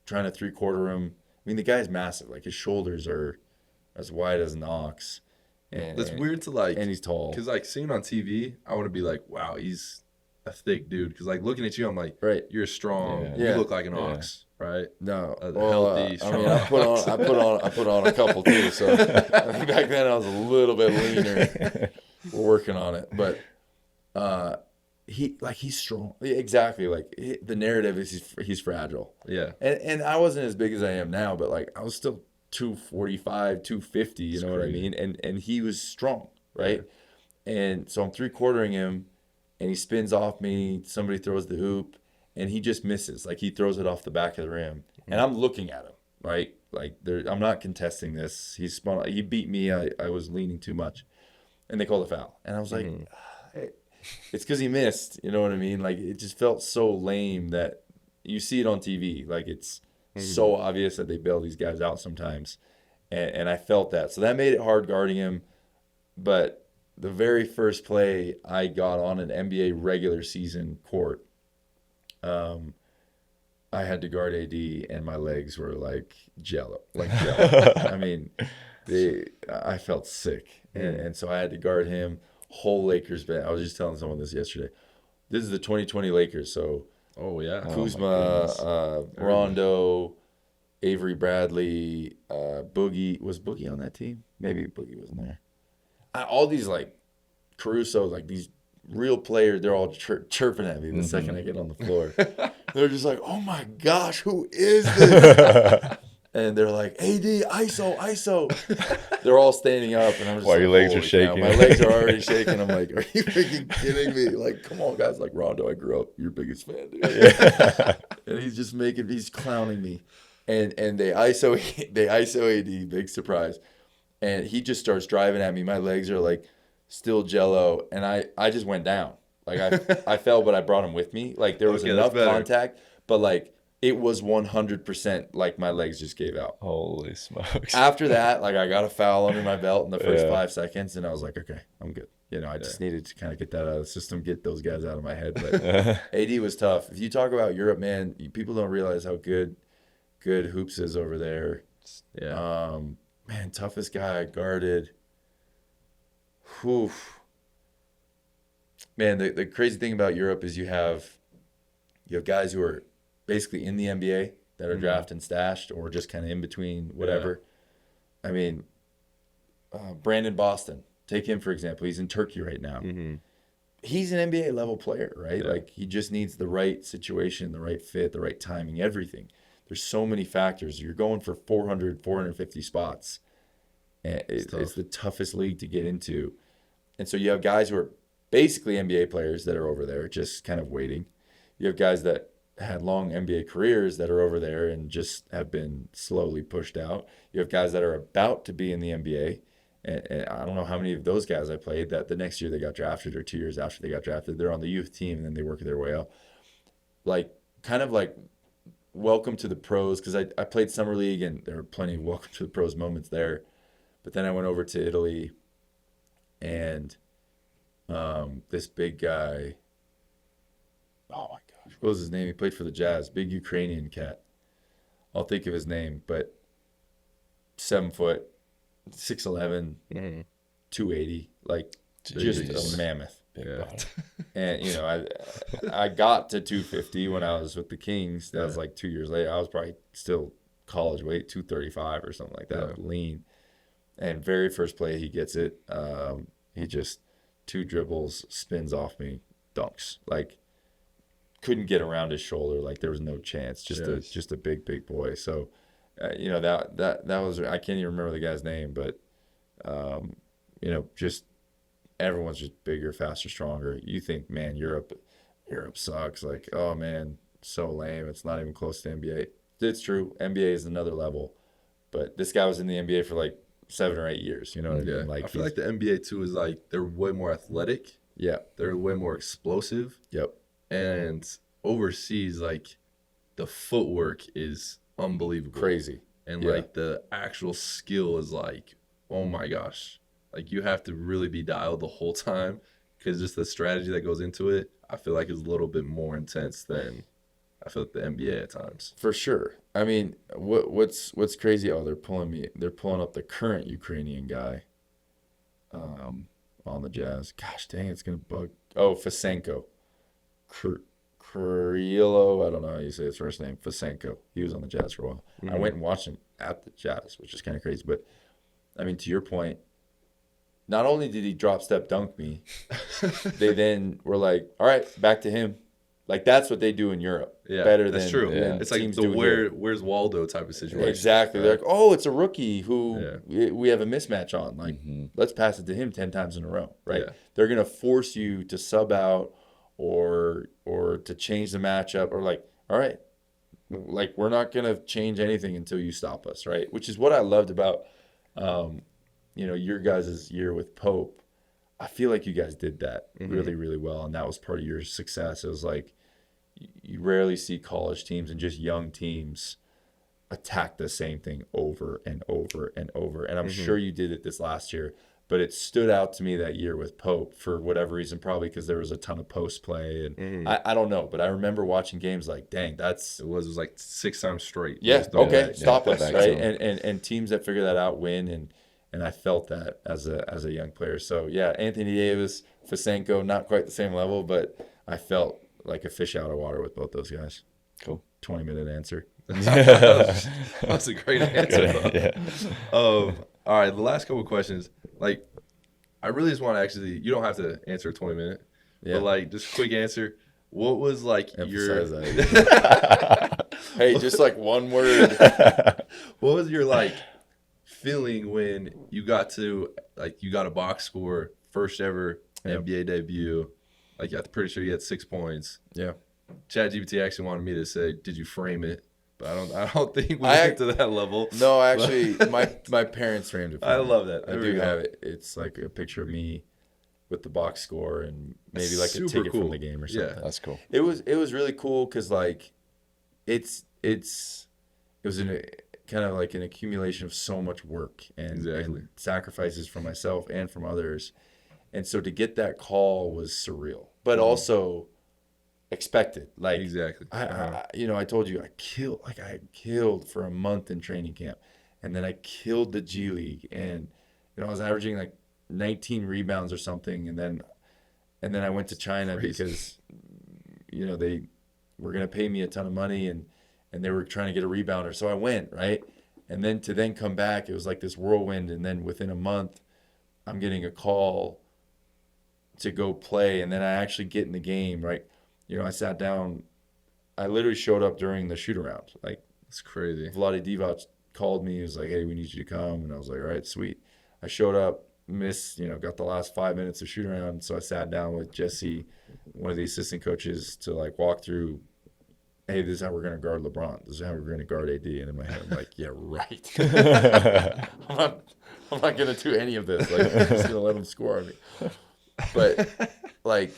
trying to three-quarter him. I mean, the guy's massive. Like, his shoulders are as wide as an ox. It's weird to, like... And he's tall. Because, like, seeing on TV, I want to be like, wow, he's a thick dude. Because, like, looking at you, I'm like, right, you're strong. Yeah. You look like an ox, right? No. Healthy, strong. I mean, I put on a couple, too. So, I think back then I was a little bit leaner. We're working on it. But he's strong. Exactly. Like, the narrative is he's fragile. Yeah. And I wasn't as big as I am now, but, like, I was still 245, 250, you know what I mean? And he was strong, right? Yeah. And so I'm three-quartering him, and he spins off me. Somebody throws the hoop, and he just misses. Like, he throws it off the back of the rim. And I'm looking at him, right? Like I'm not contesting this. He beat me. I was leaning too much, and they called a foul. And I was like, it's because he missed. You know what I mean? Like it just felt so lame that you see it on TV. Like it's so obvious that they bail these guys out sometimes, and I felt that. So that made it hard guarding him. But the very first play I got on an NBA regular season court, I had to guard AD, and my legs were like jello. I mean, I felt sick, and so I had to guard him. Whole Lakers bench. I was just telling someone this yesterday. This is the 2020 Lakers, so Kuzma, Rondo, Avery Bradley, Boogie. Was Boogie on that team? Maybe Boogie wasn't there. All these like Caruso, like these real players, they're all chirping at me the second I get on the floor. They're just like, oh my gosh, who is this? And they're like, AD, ISO. They're all standing up, and I'm just While like, your legs are "Holy shaking." cow." My legs are already shaking. I'm like, are you freaking kidding me? Like, come on, guys. Like, Rondo, I grew up your biggest fan, dude. And he's clowning me. And they ISO AD, big surprise. And he just starts driving at me. My legs are like still jello, and I just went down. Like I fell, but I brought him with me. Like there was enough contact, but like it was 100% like my legs just gave out. Holy smokes. After that, like I got a foul under my belt in the first 5 seconds, and I was like, okay, I'm good. You know, I just needed to kind of get that out of the system, get those guys out of my head. But AD was tough. If you talk about Europe, man, people don't realize how good Hoops is over there. Yeah. Man, toughest guy I guarded. Whew. Man, the crazy thing about Europe is you have guys who are basically in the NBA that are drafted and stashed, or just kind of in between, whatever. I mean, Brandon Boston, take him for example. He's in Turkey right now. He's an NBA level player, right? Yeah. Like he just needs the right situation, the right fit, the right timing, everything. There's so many factors. You're going for 400, 450 spots. And it's the toughest league to get into. And so you have guys who are basically NBA players that are over there just kind of waiting. You have guys that had long NBA careers that are over there and just have been slowly pushed out. You have guys that are about to be in the NBA. And I don't know how many of those guys I played that the next year they got drafted, or 2 years after they got drafted, they're on the youth team and then they work their way up. Like, kind of like welcome to the pros, because I played summer league and there were plenty of welcome to the pros moments there. But then I went over to Italy, and this big guy, oh my gosh, what was his name? He played for the Jazz, big Ukrainian cat. I'll think of his name, but 7 foot, 6'11", 280, like just a mammoth. And you know, I got to 250 when I was with the Kings. That was like 2 years later. I was probably still college weight, 235 or something like that, lean. And very first play he gets it, he just 2 dribbles, spins off me, dunks. Like couldn't get around his shoulder. Like there was no chance. Just a big boy. So you know, that was, I can't even remember the guy's name, but you know, just everyone's just bigger, faster, stronger. You think, man, Europe sucks. Like, oh man, so lame. It's not even close to NBA. It's true. NBA is another level, but this guy was in the NBA for like 7 or 8 years. You know what I mean? Like, I feel like the NBA too is like they're way more athletic. Yeah, they're way more explosive. Yep. And overseas, like the footwork is unbelievable, crazy, and like the actual skill is like, oh my gosh, like you have to really be dialed the whole time, because just the strategy that goes into it, I feel like is a little bit more intense than I feel like the NBA at times. For sure. I mean, what's crazy? Oh, they're pulling up the current Ukrainian guy on the Jazz. Gosh dang, it's gonna bug. Oh, Fasenko. Kurillo, I don't know how you say his first name. Fasenko. He was on the Jazz for a while. I went and watched him at the Jazz, which is kind of crazy. But I mean, to your point, not only did he drop step dunk me, they then were like, all right, back to him. Like that's what they do in Europe. Yeah, better that's than true. Than it's like teams the do here. where's Waldo type of situation. Exactly. They're like, oh, it's a rookie who we have a mismatch on. Like, let's pass it to him 10 times in a row, right? Yeah. They're gonna force you to sub out or to change the matchup, or like, all right, like we're not gonna change anything until you stop us, right? Which is what I loved about, your guys' year with Pope. I feel like you guys did that really, really well, and that was part of your success. It was like you rarely see college teams and just young teams attack the same thing over and over and over. And I'm sure you did it this last year, but it stood out to me that year with Pope for whatever reason, probably because there was a ton of post play. And I don't know, but I remember watching games like, dang, it was like 6 times straight. Yeah, okay, stop us, back right? zone. And teams that figure that out win. And I felt that as a young player. So, yeah, Anthony Davis, Fasenko, not quite the same level, but I felt like a fish out of water with both those guys. Cool. 20-minute answer. That's a great answer. Yeah. All right, the last couple of questions. Like, I really just want to actually, you don't have to answer a 20-minute, but like, just quick answer. What was like Emphasize your that. Hey, just like one word. what was your like feeling when you got a box score, first ever NBA debut? Like, I'm pretty sure you had 6 points. Yeah. ChatGPT actually wanted me to say, "Did you frame it?" But I don't think we went to that level. No, actually, my parents framed it for I me. love that. I There do we go. have it. It's like a picture of me with the box score and maybe like a Super ticket cool. from the game or something. Yeah. That's cool. It was really cool because like it was kind of like an accumulation of so much work and sacrifices from myself and from others, and so to get that call was surreal, but also expected. Like Exactly. I told you I killed for a month in training camp, and then I killed the G League, and I was averaging like 19 rebounds or something, and then I went to China because they were gonna pay me a ton of money, and they were trying to get a rebounder, so I went, right, and then to come back, it was like this whirlwind, and then within a month, I'm getting a call to go play, and then I actually get in the game, right. I sat down. I literally showed up during the shoot around. Like, It's crazy. Vlade Divac called me. He was like, "Hey, we need you to come." And I was like, "All right, sweet." I showed up, got the last 5 minutes of shoot around. So I sat down with Jesse, one of the assistant coaches, to like walk through, hey, this is how we're going to guard LeBron. This is how we're going to guard AD. And in my head, I'm like, yeah, right. I'm not going to do any of this. Like, I'm just going to let him score on me. But like,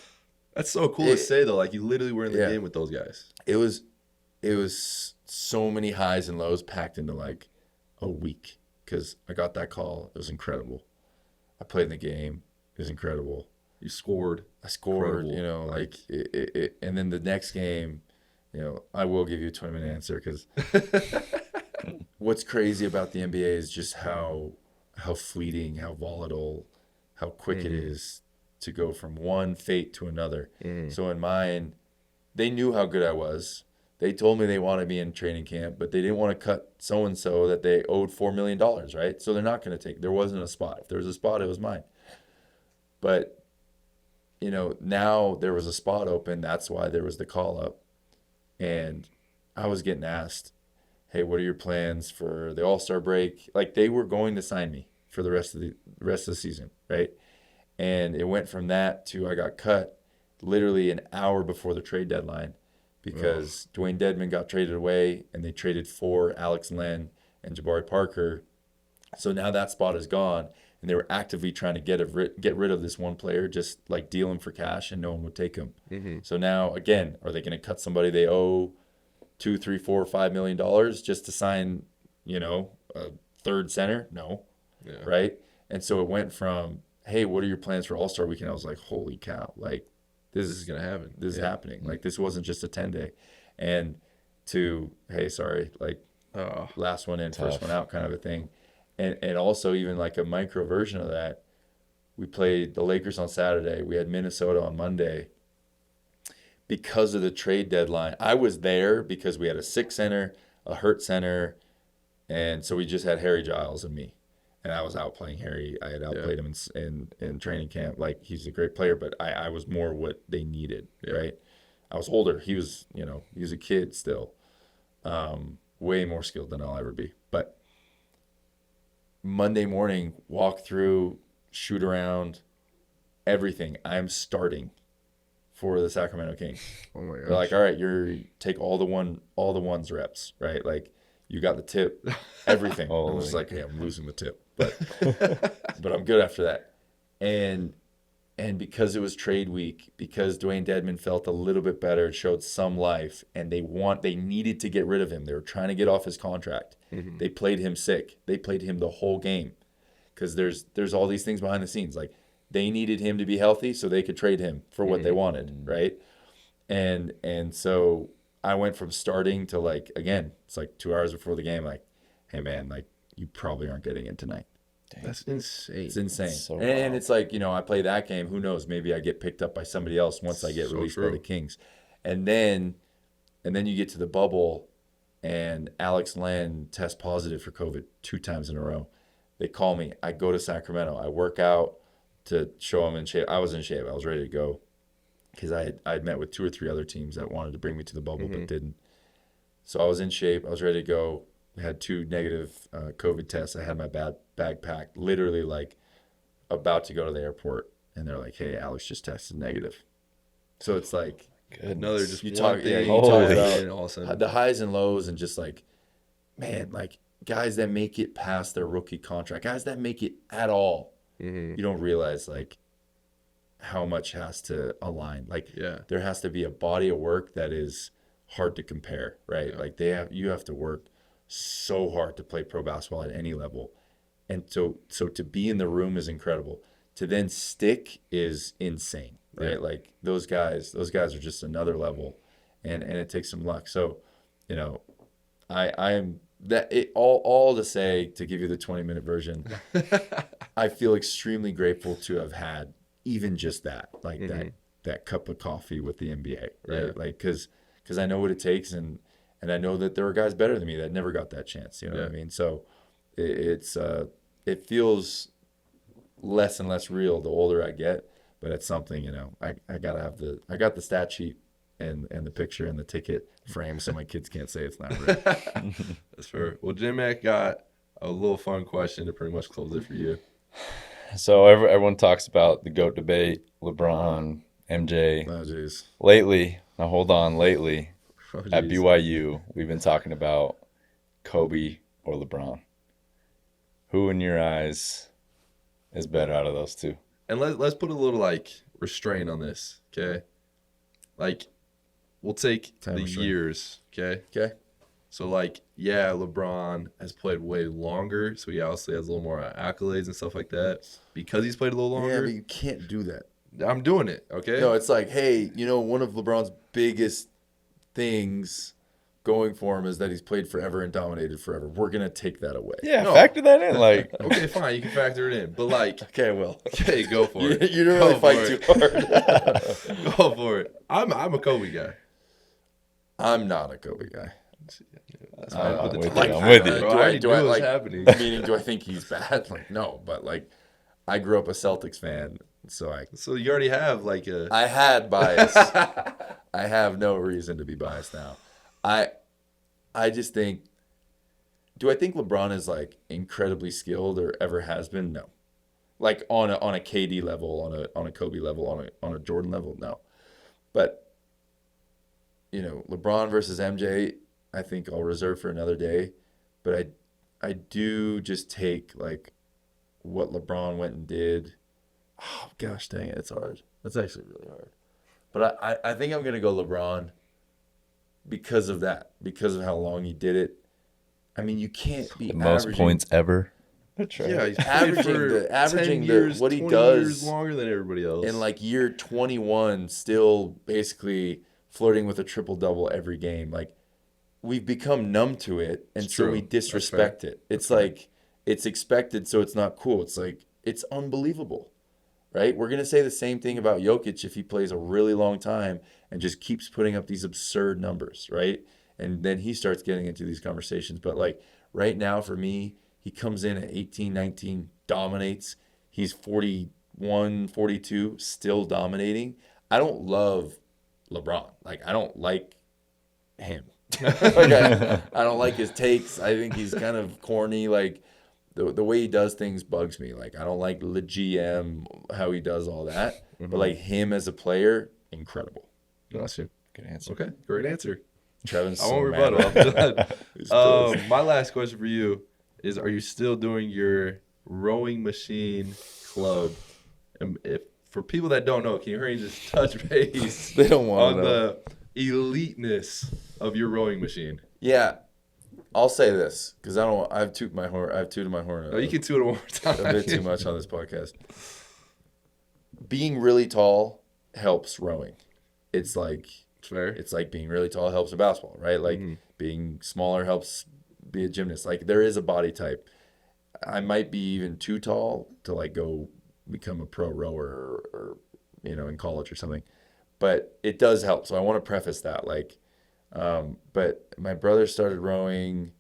That's so cool to say though. Like, you literally were in the game with those guys. It was so many highs and lows packed into like a week because I got that call. It was incredible. I played in the game. It was incredible. You scored. I scored. Incredible. Like it. And then the next game, I will give you a 20-minute answer because what's crazy about the NBA is just how fleeting, how volatile, how quick it is to go from one fate to another. So in mine, they knew how good I was. They told me they wanted me in training camp, but they didn't want to cut so-and-so that they owed $4 million, right? So they're not going to there wasn't a spot. If there was a spot, it was mine. But, now there was a spot open. That's why there was the call up. And I was getting asked, hey, what are your plans for the All-Star break? Like, they were going to sign me for the rest of the season, right? And it went from that to I got cut literally an hour before the trade deadline because Dwayne Dedman got traded away and they traded for Alex Len and Jabari Parker. So now that spot is gone, and they were actively trying to get rid of this one player, just like deal him for cash, and no one would take him. So now, again, are they going to cut somebody they owe $2, $3, $4, $5 million just to sign, a third center? No, right? And so it went from, hey, what are your plans for All-Star Weekend? I was like, holy cow, like this is gonna happen. This is happening. Like, this wasn't just a 10-day, and to, hey, sorry, like last one in, first one out kind of a thing. And also even like a micro version of that, we played the Lakers on Saturday. We had Minnesota on Monday. Because of the trade deadline, I was there because we had a sick center, a hurt center, and so we just had Harry Giles and me. And I was outplaying Harry. I had outplayed him in training camp. Like, he's a great player, but I was more what they needed, right? I was older. He was, he was a kid still. Way more skilled than I'll ever be. But Monday morning, walk through, shoot around, everything. I'm starting for the Sacramento Kings. Oh my They're gosh. like, all right, take all the ones reps, right? Like you got the tip, everything. I was Holy. like, hey, I'm losing the tip, but I'm good after that. And because it was trade week, because Dwayne Dedman felt a little bit better, showed some life, and they needed to get rid of him. They were trying to get off his contract. Mhm. They played him sick. They played him the whole game because there's all these things behind the scenes. Like they needed him to be healthy so they could trade him for what they wanted, right? And so I went from starting to like again, it's like 2 hours before the game, like, hey man, like you probably aren't getting in tonight. That's insane. It's insane. So and wild. it's like, I play that game. Who knows? Maybe I get picked up by somebody else once I get So released by true. the Kings. And then you get to the bubble and Alex Len tests positive for COVID 2 times in a row. They call me. I go to Sacramento. I work out to show them in shape. I was in shape. I was ready to go because I had met with 2 or 3 other teams that wanted to bring me to the bubble but didn't. So I was in shape. I was ready to go. I had 2 negative COVID tests. I had my bag packed, literally like about to go to the airport, and they're like, "Hey, Alex just tested negative." So it's like Another just you one talk, thing. you Holy. talk and all of a about sudden, the highs and lows, and just like, man, like guys that make it past their rookie contract, guys that make it at all, you don't realize like how much has to align. Like yeah. there has to be a body of work that is hard to compare, right? Like you have to work so hard to play pro basketball at any level. And so to be in the room is incredible. To then stick is insane, right? Yeah. Like those guys are just another level, and it takes some luck. So, I am that it all to say, to give you the 20-minute version, I feel extremely grateful to have had even just that, like that cup of coffee with the NBA, right? Yeah. Like because I know what it takes, and I know that there are guys better than me that never got that chance. You know what I mean? So it feels less and less real the older I get, but it's something, I gotta have I got the stat sheet and the picture and the ticket frame so my kids can't say it's not real. That's fair. Well, Jim Mack got a little fun question to pretty much close it for you. So everyone talks about the GOAT debate, LeBron, MJ. Oh, jeez. Lately, now hold on, lately, Oh, at geez. BYU, we've been talking about Kobe or LeBron. Who in your eyes is better out of those two? And let's put a little like restraint on this, okay? Like we'll take Time the restraint. years, okay? Okay. So like, yeah, LeBron has played way longer, so he obviously has a little more accolades and stuff like that because he's played a little Yeah, longer. but you can't do that. I'm doing it, okay? No, it's like, hey, one of LeBron's biggest things going for him is that he's played forever and dominated forever. We're gonna take that away. Yeah, No. factor that in. Like, Okay, fine, you can factor it in, but like, Okay, well, okay, go for it. you don't really Go fight for too it. hard. Go for it. I'm a Kobe guy. I'm not a Kobe guy. I'm With the with like, you. I'm with you. bro, Do I I already do knew I it was like happening. meaning do I think he's bad? Like no, but like I grew up a Celtics fan, so So you already have like a. I had bias. I have no reason to be biased now. I just think. Do I think LeBron is like incredibly skilled or ever has been? No. Like on a KD level, on a Kobe level, on a Jordan level, no. But LeBron versus MJ, I think I'll reserve for another day. But I do just take like what LeBron went and did. Oh gosh, dang it, it's hard. That's actually really hard. But I think I'm gonna go LeBron because of that, because of how long he did it. I mean, you can't be The most averaging- points ever. Yeah, he's Averaging played for the- averaging 10 the- years, what he 20 does years longer than everybody else. in like year 21, still basically flirting with a triple double every game. Like we've become numb to it, and It's so true. we That's disrespect it. It's like it's expected, so it's not cool. It's like it's unbelievable, right? We're gonna say the same thing about Jokic if he plays a really long time and just keeps putting up these absurd numbers, right? And then he starts getting into these conversations. But like right now, for me, he comes in at 18, 19, dominates. He's 41, 42, still dominating. I don't love LeBron. Like, I don't like him. Like, I don't like his takes. I think he's kind of corny. Like, the way he does things bugs me. Like, I don't like the GM, how he does all that. But, like, him as a player, incredible. Gotcha. Good answer. Okay, great answer. Trevin's I so won't mad rebuttal. right I'm now. done. He's pissed. My last question for you is: are you still doing your rowing machine club? And if for people that don't know, can you hurry and just touch base They don't want on to know. the eliteness of your rowing machine? Yeah, I'll say this because I've tooted my horn. Oh, you can do it one more time. a bit too much on this podcast. Being really tall helps rowing. It's like Fair. it's like being really tall helps in basketball, right? Like being smaller helps be a gymnast. Like there is a body type. I might be even too tall to like go become a pro rower or in college or something, but it does help. So I want to preface that but my brother started rowing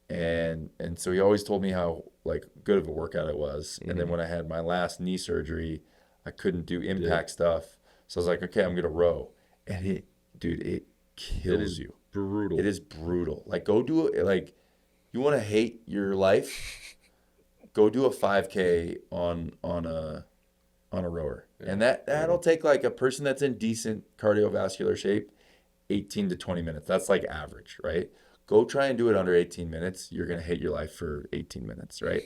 and so he always told me how like good of a workout it was. And then when I had my last knee surgery, I couldn't do impact stuff. So I was like, okay, I'm gonna row. And it kills you. Brutal. It is brutal. Like go do it. Like you want to hate your life, go do a 5K on a rower. Yeah. And that'll take like a person that's in decent cardiovascular shape 18 to 20 minutes. That's like average, right? Go try and do it under 18 minutes. You're going to hate your life for 18 minutes, right?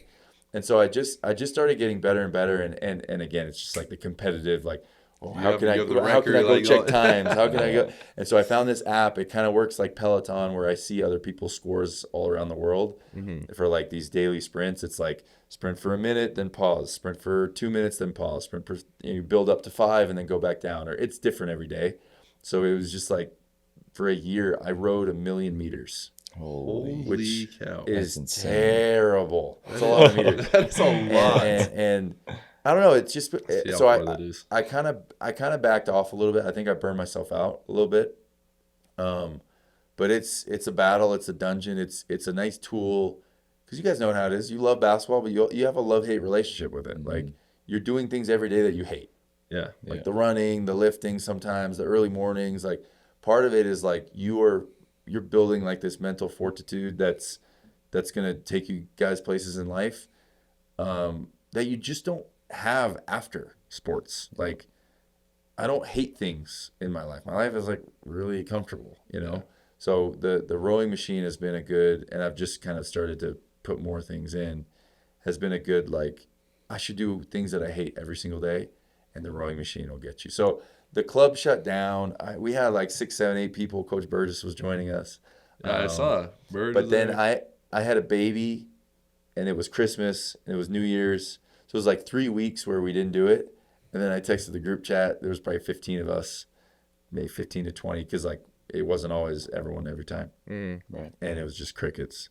And so I just started getting better and better and again, it's just like the competitive like how can I go check times? How can I go? And so I found this app. It kind of works like Peloton where I see other people's scores all around the world for like these daily sprints. It's like sprint for a minute, then pause, sprint for 2 minutes, then pause, sprint for, you build up to 5 and then go back down, or it's different every day. So it was just like for a year, I rode 1,000,000 meters. Holy cow. Is terrible. That's a lot of meters. That's a lot. And I don't know. It's just so I kind of backed off a little bit. I think I burned myself out a little bit. But it's a battle. It's a dungeon. It's a nice tool because you guys know how it is. You love basketball, but you have a love-hate relationship with it. Like you're doing things every day that you hate. Yeah. Like the running, the lifting, sometimes the early mornings. Like part of it is like you're building like this mental fortitude that's gonna take you guys places in life that you just don't have after sports. Like I don't hate things in my life. My life is like really comfortable, Yeah. So the rowing machine has been a good, and I've just kind of started to put more things in, has been a good like I should do things that I hate every single day, and the rowing machine will get you. So the club shut down. We had like 6, 7, 8 people. Coach Burgess was joining us. I saw Burgess. But then I had a baby, and it was Christmas, and it was New Year's. So it was like 3 weeks where we didn't do it. And then I texted the group chat. There was probably 15 of us, maybe 15 to 20, because like it wasn't always everyone every time. Right. And it was just crickets.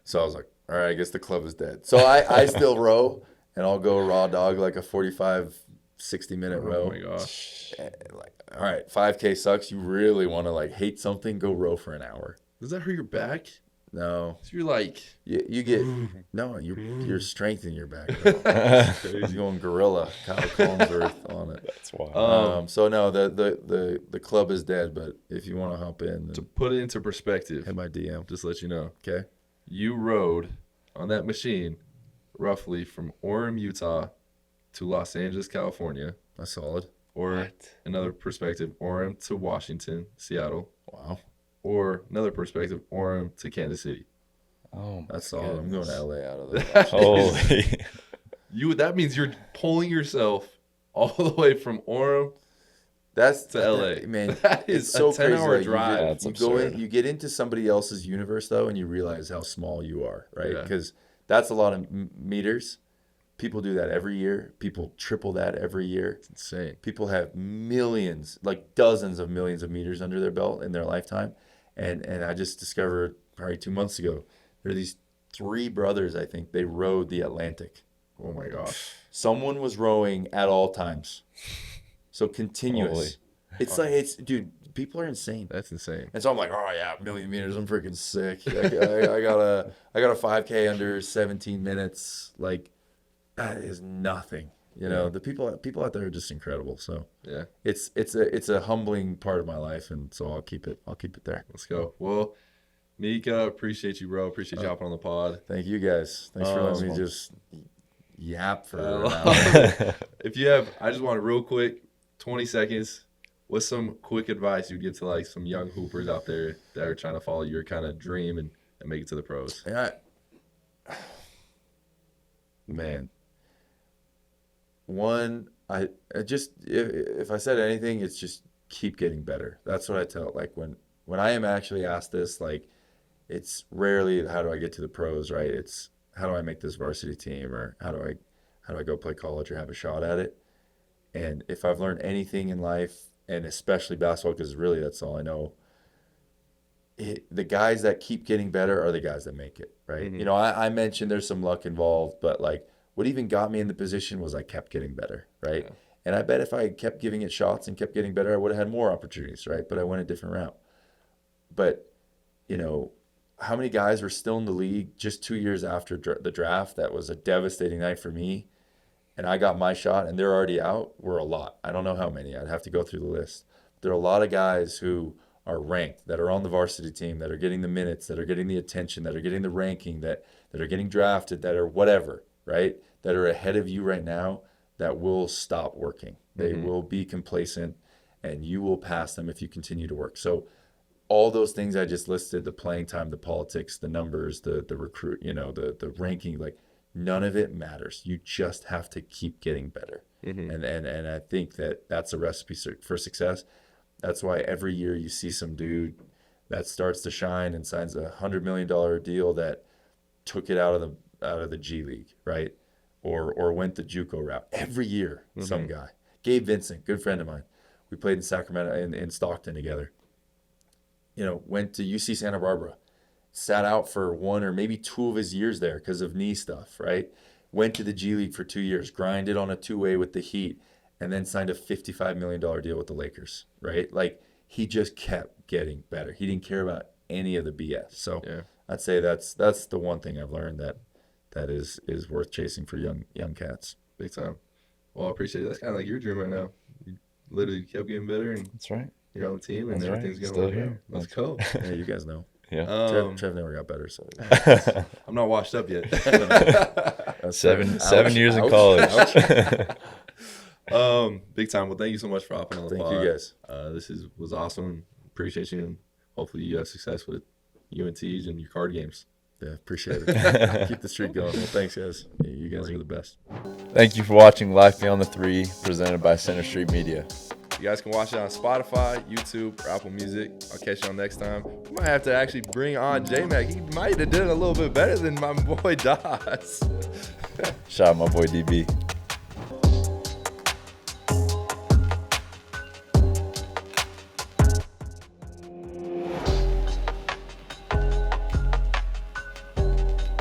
So I was like, all right, I guess the club is dead. So I still row, and I'll go raw dog like a 45, 60-minute row. Oh my gosh. Like, all right, 5K sucks. You really want to like hate something, go row for an hour. Does that hurt your back? No. So you're like you get you're strengthening your back. You're going gorilla, Kyle Collinsworth on it. That's wild. So no, the club is dead. But if you want to hop in, to put it into perspective, hit my DM. just to let you know. Okay. You rode on that machine roughly from Orem, Utah to Los Angeles, California. That's solid. Or another perspective, Orem to Washington, Seattle. Wow. Or another perspective, Orem to Kansas City. Oh, that's solid. I'm going to LA out of that. Holy. That means you're pulling yourself all the way from Orem to LA. Man, that is so a 10-hour crazy. drive. You get into somebody else's universe though, and you realize how small you are, right? Yeah. Because that's a lot of meters. People do that every year. People triple that every year. It's insane. People have millions, like dozens of millions of meters under their belt in their lifetime. And I just discovered probably 2 months ago, there are these 3 brothers, I think, they rowed the Atlantic. Oh my gosh. Someone was rowing at all times. So continuous. Holy. Dude, people are insane. That's insane. And so I'm like, oh yeah, 1,000,000 meters. I'm freaking sick. I got a 5K under 17 minutes. Like, that is nothing. The people out there are just incredible. So yeah, it's a humbling part of my life, and so I'll keep it there. Let's go. Well, Mika, appreciate you, bro. Appreciate you hopping on the pod. Thank you guys. Thanks for letting me just yap for an hour. If you have, I just want to real quick, 20 seconds. what's some quick advice you'd give to like some young hoopers out there that are trying to follow your kind of dream and make it to the pros? Yeah, man. One, I just if I said anything, it's just keep getting better. That's what I tell. Like when I am actually asked this, like it's rarely how do I get to the pros, right? It's how do I make this varsity team, or how do I go play college or have a shot at it? And if I've learned anything in life, and especially basketball, because really that's all I know, the guys that keep getting better are the guys that make it, right? Mm-hmm. You know, I mentioned there's some luck involved, but like what even got me in the position was I kept getting better, right? Yeah. And I bet if I kept giving it shots and kept getting better, I would have had more opportunities, right? But I went a different route. But, you know, how many guys were still in the league just 2 years after the draft? That was a devastating night for me. And I got my shot and they're already out, were a lot. I don't know how many. I'd have to go through the list. There are a lot of guys who are ranked, that are on the varsity team, that are getting the minutes, that are getting the attention, that are getting the ranking, that are getting drafted, that are whatever, right? That are ahead of you right now that will stop working. They will be complacent and you will pass them if you continue to work. So all those things I just listed, the playing time, the politics, the numbers, the recruit, you know, the ranking, like none of it matters. You just have to keep getting better. And I think that's a recipe for success. That's why every year you see some dude that starts to shine and signs $100 million deal that took it out of the G League, right? Or went the JUCO route. Every year, some guy. Gabe Vincent, good friend of mine. We played in Sacramento in Stockton together. You know, went to UC Santa Barbara, sat out for 1 or maybe 2 of his years there because of knee stuff, right? Went to the G League for 2 years, grinded on a two-way with the Heat, and then signed a $55 million deal with the Lakers, right? Like, he just kept getting better. He didn't care about any of the BS. So Yeah. I'd say that's the one thing I've learned that is worth chasing for young cats. Big time. Well, I appreciate it. That's kind of like your dream right now. You literally kept getting better, and That's right. you're on the team, and That's right. everything's going Still well. here. Let's go. Yeah, you guys know. Yeah. Trev never got better, so I'm not washed up yet. that's Seven ouch, years in ouch, college. ouch. Big time. Well, thank you so much for hopping on the Thank pod. you guys. This was awesome. Appreciate you, and hopefully you have success with UNTs and your card games. Yeah, appreciate it. Keep the streak going. Well, thanks, guys. You guys are the best. Thank you for watching Life Beyond the Three, presented by Center Street Media. You guys can watch it on Spotify, YouTube, or Apple Music. I'll catch y'all next time. We might have to actually bring on J-Mac. He might have done a little bit better than my boy Das. Shout out my boy DB.